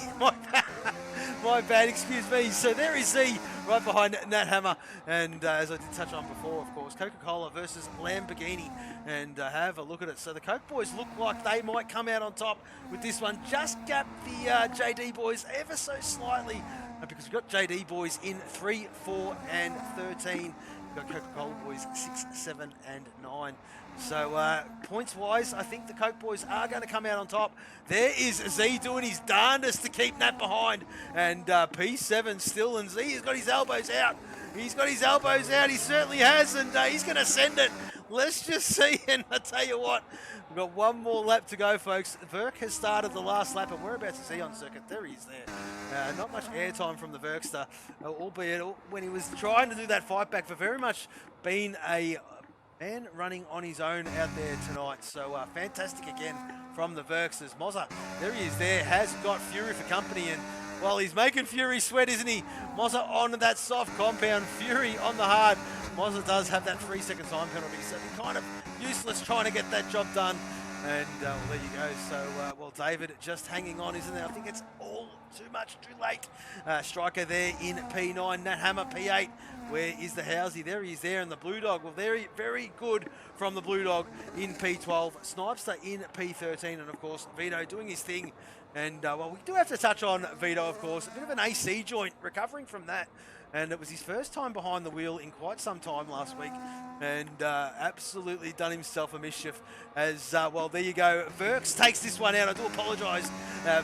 My bad, excuse me. So there is Z right behind Nat Hammer, and as I did touch on before, of course, Coca-Cola versus Lamborghini, and have a look at it. So the Coke boys look like they might come out on top with this one. Just gap the JD boys ever so slightly, because we've got JD boys in 3, 4, and 13. We've got Coca-Cola boys 6, 7, and 9. So points-wise, I think the Coke boys are going to come out on top. There is Z doing his darndest to keep Nat behind, and P7 still, and Z has got his elbows out. He's got his elbows out, he certainly has, and he's going to send it let's just see. And I tell you what, we've got one more lap to go, folks. Verk has started the last lap, and we're about to see on circuit. There he is there. Not much airtime from the Verkster, albeit when he was trying to do that fight back for very much being a man running on his own out there tonight. So fantastic again from the Verksters. Mozza, there he is there, has got Fury for company, and well, he's making Fury sweat, isn't he? Mozza on that soft compound, Fury on the hard. Mozza does have that 3-second time penalty, so he's kind of useless trying to get that job done. And well, there you go. So, well, David just hanging on, isn't it? I think it's all too much, too late. Striker there in P9, Nat Hammer P8. Where is the Housey? There he is there in the Blue Dog. Well, very, very good from the Blue Dog in P12. Snipester in P13, and of course, Vito doing his thing. And well, we do have to touch on Vito, of course. A bit of an AC joint, recovering from that. And it was his first time behind the wheel in quite some time last week. And absolutely done himself a mischief. As, well, there you go. Verks takes this one out. I do apologise.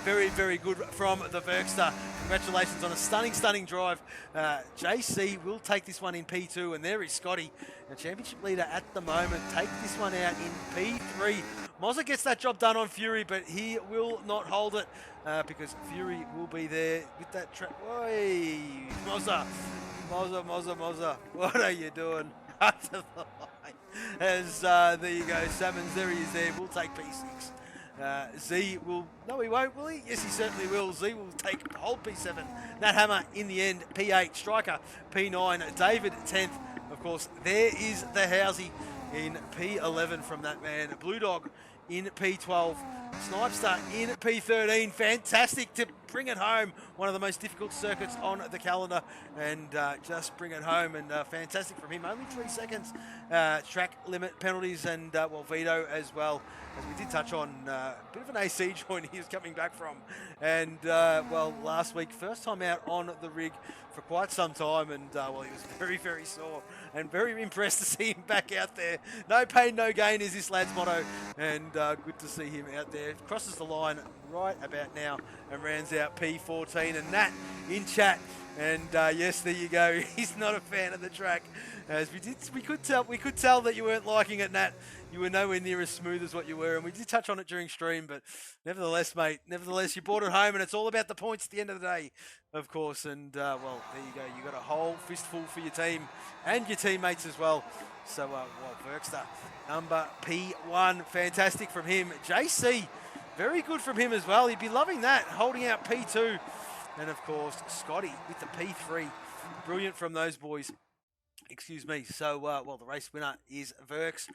Very, very good from the Verkster. Congratulations on a stunning, stunning drive. JC will take this one in P2. And there is Scotty, the championship leader at the moment. Take this one out in P3. Mozza gets that job done on Fury, but he will not hold it because Fury will be there with that track. Oi, Mozza, Mozza, Mozza, Mozza, what are you doing? Up to the line. As there you go, Salmons, there he is there, we'll take P6. Z will, no he won't, will he? Yes, he certainly will. Z will take hold P7. Nat Hammer in the end, P8. Striker, P9. David, 10th. Of course, there is the Housey in P11 from that man. Blue Dog in P12. Snipester in P13. Fantastic to bring it home. One of the most difficult circuits on the calendar. And just bring it home. And fantastic from him. Only 3 seconds. Track limit penalties and, well, Vito as well. As we did touch on, a bit of an AC joint he was coming back from. And, well, last week, first time out on the rig for quite some time. And, well, he was very, very sore. And very impressed to see him back out there. No pain, no gain is this lad's motto. And good to see him out there. Crosses the line right about now and rounds out P14. And Nat in chat. And yes, there you go. He's not a fan of the track. As we could tell that you weren't liking it, Nat. You were nowhere near as smooth as what you were, and we did touch on it during stream. But nevertheless, mate, you brought it home, and it's all about the points at the end of the day, of course. And well, there you go. You got a whole fistful for your team and your teammates as well. So, well, Verkster, number P1, fantastic from him. JC, very good from him as well. He'd be loving that, holding out P2. And, of course, Scotty with the P3. Brilliant from those boys. Excuse me. So, well, the race winner is Verks,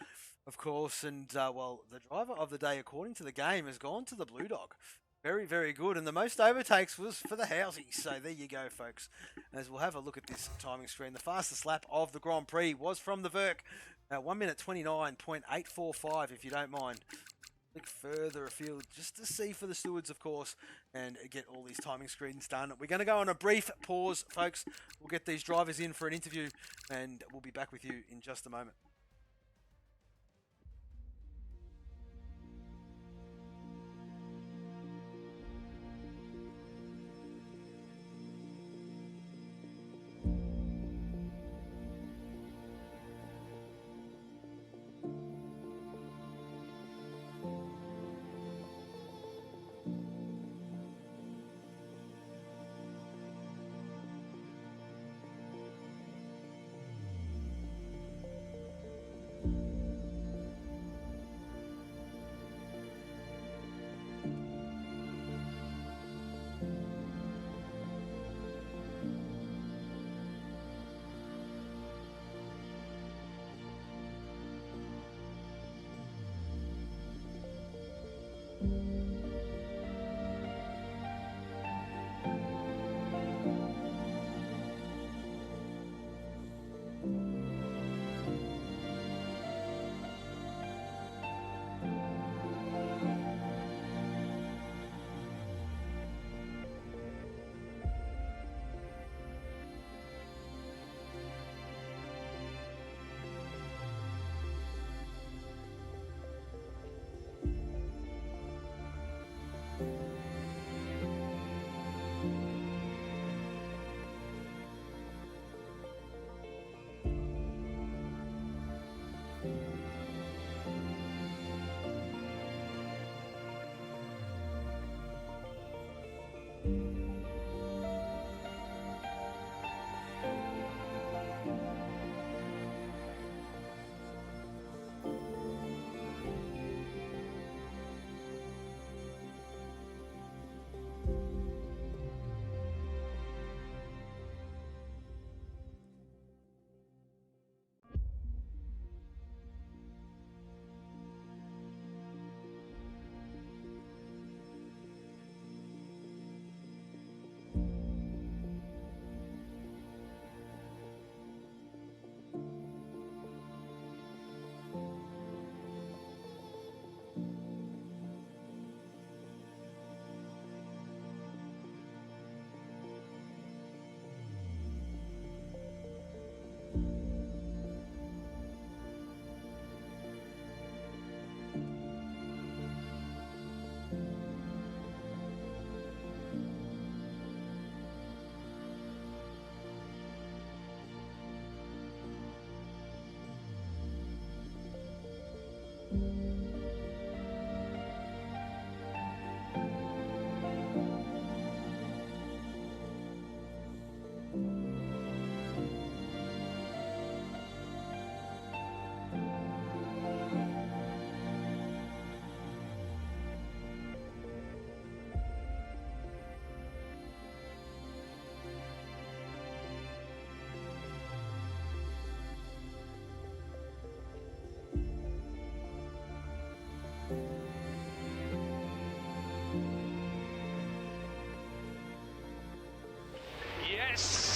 of course. And, well, the driver of the day, according to the game, has gone to the Blue Dog. Very, very good. And the most overtakes was for the Housey. So there you go, folks. As we'll have a look at this timing screen. The fastest lap of the Grand Prix was from the Verk. 1 minute 29.845, if you don't mind. Look further afield just to see for the stewards, of course, and get all these timing screens done. We're going to go on a brief pause, folks. We'll get these drivers in for an interview, and we'll be back with you in just a moment.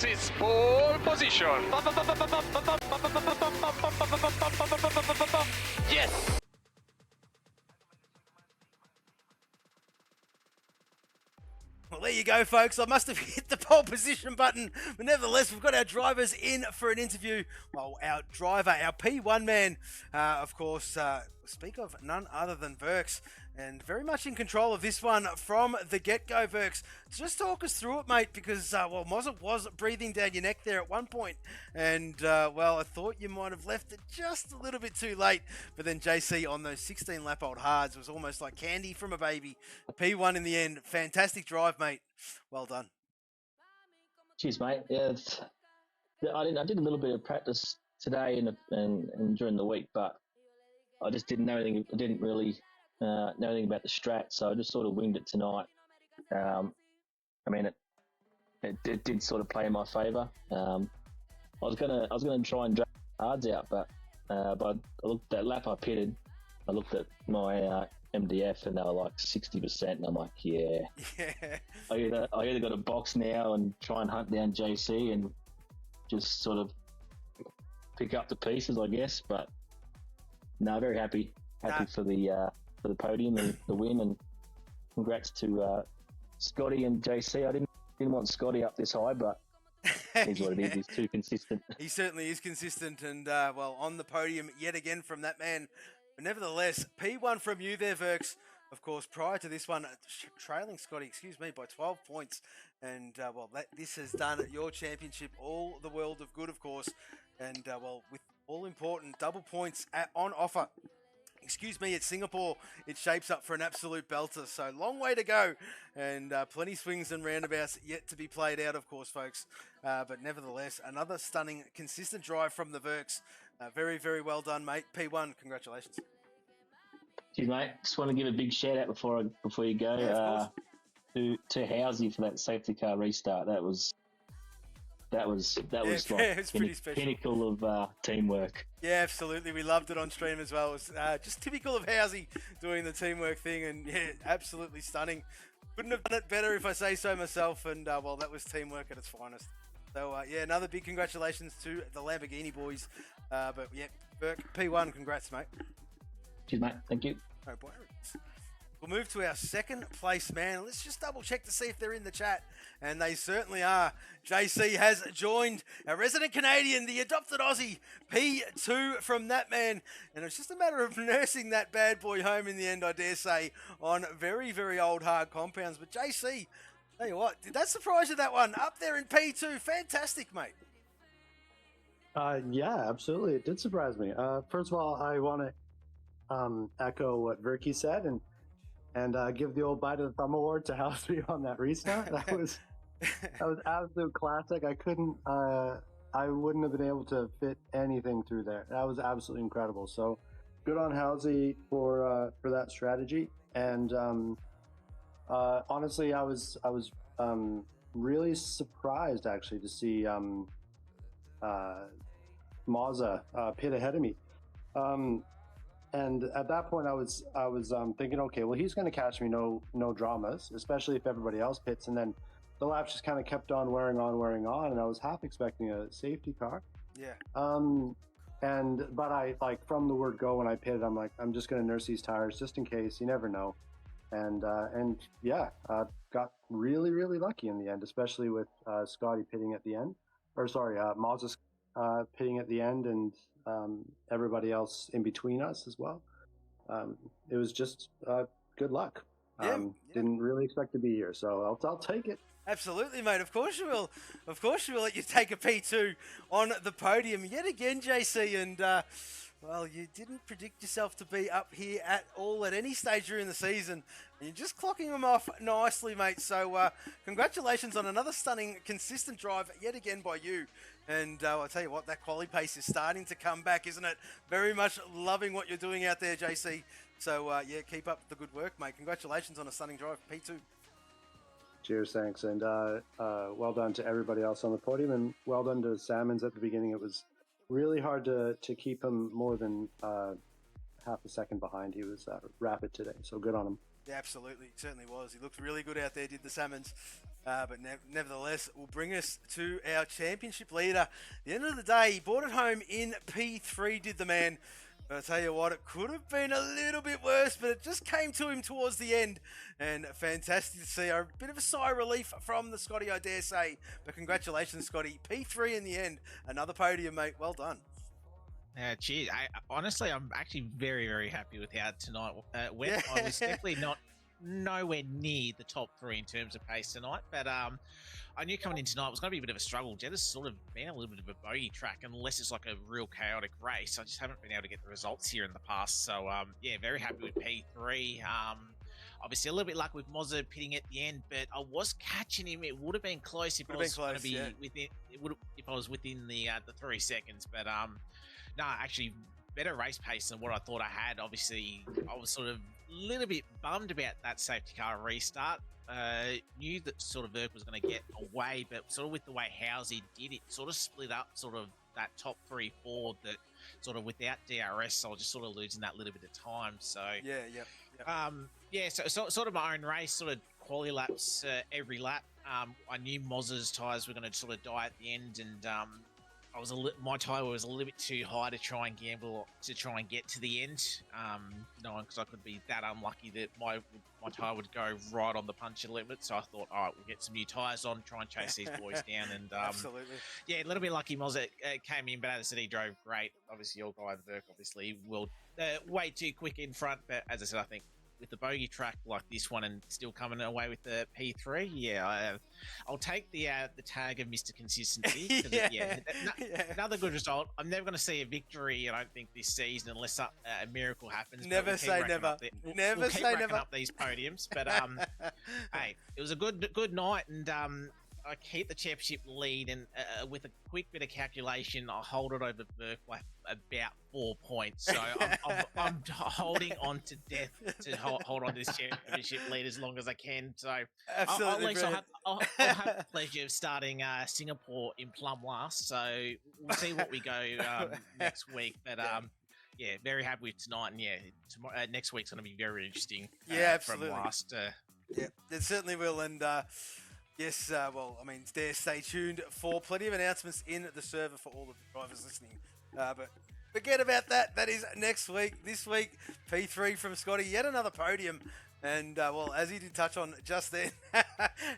This is pole position. Yes. Well, there you go, folks. I must have hit the pole position button, but nevertheless, we've got our drivers in for an interview. Well, our driver, our P1 man, of course, speak of none other than Verks, and very much in control of this one from the get-go, Verks. Just talk us through it, mate, because, well, Mozza was breathing down your neck there at one point, and, well, I thought you might have left it just a little bit too late, but then JC on those 16-lap-old hards was almost like candy from a baby. P1 in the end. Fantastic drive, mate. Well done. Cheers, mate. Yeah, I did a little bit of practice today and during the week, but I just didn't know anything. I didn't really know anything about the strat, so I just sort of winged it tonight. I mean, it did sort of play in my favour. I was gonna try and drag hards out, but I looked that lap I pitted. I looked at my MDF and they were like 60%, and I'm like, yeah. I either got to box now and try and hunt down JC and just sort of pick up the pieces, I guess. But no, very happy for the podium and the win, and congrats to Scotty and JC. I didn't want Scotty up this high, but he's what it is. He's too consistent. He certainly is consistent, and well, on the podium yet again from that man. But nevertheless, P1 from you there, Verks. Of course, prior to this one, trailing Scotty, by 12 points. And, well, this has done your championship all the world of good, of course. And, well, with all important double points on offer, at Singapore, it shapes up for an absolute belter. So, long way to go. And plenty swings and roundabouts yet to be played out, of course, folks. But nevertheless, another stunning, consistent drive from the Verks. Very, very well done, mate. P1, congratulations. Cheers, mate. Just want to give a big shout out before you go to Housey for that safety car restart. That was like it was pretty special. Pinnacle of teamwork. Yeah, absolutely. We loved it on stream as well. It was just typical of Housey doing the teamwork thing, and yeah, absolutely stunning. Couldn't have done it better if I say so myself. And well, that was teamwork at its finest. So yeah, another big congratulations to the Lamborghini boys. But yeah, Burke, P1, congrats, mate. Cheers, mate. Thank you. No worries. We'll move to our second place man. Let's just double check to see if they're in the chat. And they certainly are. JC has joined our resident Canadian, the adopted Aussie, P2 from that man. And it's just a matter of nursing that bad boy home in the end, I dare say, on very, very old hard compounds. But JC, tell you what, did that surprise you, that one? Up there in P2. Fantastic, mate. Yeah, absolutely. It did surprise me. First of all, I want to echo what Verky said and give the old bite of the thumb award to Housey on that restart. That was absolute classic. I wouldn't have been able to fit anything through there. That was absolutely incredible. So good on Housey for that strategy. And honestly, I was really surprised actually to see Mazza pit ahead of me. And at that point, I was thinking, okay, well, he's going to catch me, no dramas, especially if everybody else pits. And then the laps just kind of kept on wearing on, and I was half expecting a safety car. Yeah. But I, like, from the word go when I pitted, I'm like, I'm just going to nurse these tires just in case. You never know. And yeah, got really, really lucky in the end, especially with Scotty pitting at the end, Mazza pitting at the end, and everybody else in between us as well. It was just good luck. Didn't really expect to be here, so I'll take it. Absolutely, mate. Of course you will. Of course you will let you take a P2 on the podium yet again, JC. And, well, you didn't predict yourself to be up here at all at any stage during the season. You're just clocking them off nicely, mate. So congratulations on another stunning, consistent drive yet again by you. And I'll tell you what, that quali pace is starting to come back, isn't it? Very much loving what you're doing out there, JC. So, yeah, keep up the good work, mate. Congratulations on a stunning drive, P2. Cheers, thanks. And well done to everybody else on the podium, and well done to Salmons at the beginning. It was really hard to keep him more than half a second behind. He was rapid today, so good on him. Yeah, absolutely. It certainly was. He looked really good out there, did the Salmons. But nevertheless, will bring us to our championship leader. At the end of the day, he brought it home in P3, did the man. But I tell you what, it could have been a little bit worse, but it just came to him towards the end. And fantastic to see. A bit of a sigh of relief from the Scotty, I dare say. But congratulations, Scotty. P3 in the end. Another podium, mate. Well done. Cheers. Honestly, I'm actually very, very happy with how tonight went. Yeah. I was definitely nowhere near the top 3 in terms of pace tonight, but I knew coming in tonight it was going to be a bit of a struggle. Jeddah's sort of been a little bit of a bogey track, unless it's like a real chaotic race. I just haven't been able to get the results here in the past. So, yeah, very happy with P3. Obviously, a little bit luck with Mozza pitting at the end, but I was catching him. It would have been close if I was going to be within. If I was within the 3 seconds, but no, actually, better race pace than what I thought I had. Obviously, I was sort of a little bit bummed about that safety car restart. Knew that sort of Verk was going to get away, but sort of with the way Housey did it, sort of split up sort of that top 3-4 that sort of without DRS, I was just sort of losing that little bit of time. So so sort of my own race, sort of quality laps every lap. I knew Mozza's tyres were going to sort of die at the end, and my tyre was a little bit too high to try and gamble to try and get to the end, knowing because I could be that unlucky that my tyre would go right on the puncture limit. So I thought, all right, we'll get some new tyres on, try and chase these boys down, and absolutely, yeah, a little bit lucky. Mozza came in, but as I said, he drove great. Obviously, your guy Verk obviously will way too quick in front, but as I said, I think with the bogey track like this one and still coming away with the P3, yeah, I'll take the tag of Mr. Consistency. Another good result. I'm never going to see a victory, I don't think, this season unless a miracle happens. Never say never. Never say never. Up these podiums, but hey, it was a good night, and I keep the championship lead, and with a quick bit of calculation, I hold it over Verk by about 4 points. So I'm holding on to death to hold on to this championship lead as long as I can. So absolutely, I'll have the pleasure of starting Singapore in plum last. So we'll see what we go next week. But yeah, very happy with tonight, and yeah, next week's going to be very interesting. Yeah, absolutely. From last. Yeah, it certainly will, and. Yes, well, I mean, stay tuned for plenty of announcements in the server for all of the drivers listening. But forget about that. That is next week. This week, P3 from Scotty, yet another podium. And, well, as he did touch on just then,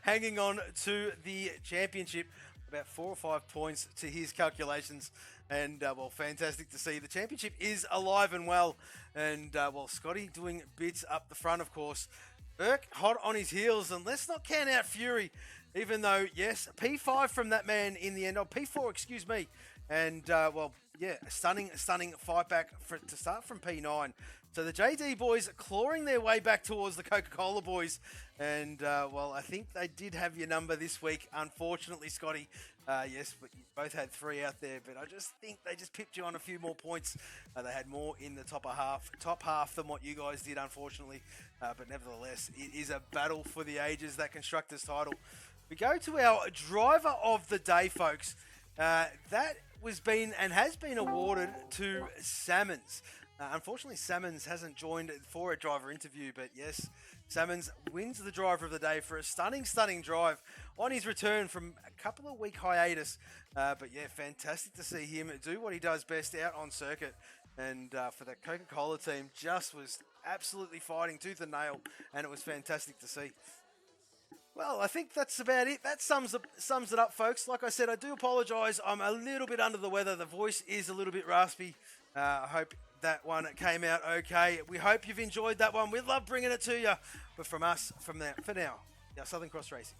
hanging on to the championship, about 4 or 5 points to his calculations. And, well, fantastic to see. The championship is alive and well. And, well, Scotty doing bits up the front, of course. Verk hot on his heels, and let's not count out Fury, even though, yes, P5 from that man in the end. Oh, P4, excuse me. And, well, yeah, stunning fight back to start from P9. So the JD boys clawing their way back towards the Coca-Cola boys. And, well, I think they did have your number this week, unfortunately, Scotty. Yes, but you both had 3 out there, but I just think they just pipped you on a few more points. They had more in the top half than what you guys did, unfortunately. But nevertheless, it is a battle for the ages, that Constructors title. We go to our driver of the day, folks. That has been awarded to Salmons. Unfortunately, Salmons hasn't joined for a driver interview, but yes, Salmons wins the driver of the day for a stunning drive on his return from a couple of week hiatus. But yeah, fantastic to see him do what he does best out on circuit. And for the Coca-Cola team, just was absolutely fighting tooth and nail, and it was fantastic to see. Well, I think that's about it. That sums it up, folks. Like I said, I do apologise. I'm a little bit under the weather. The voice is a little bit raspy. I hope that one came out okay. We hope you've enjoyed that one. We love bringing it to you. But from us, for now, Southern Cross Racing.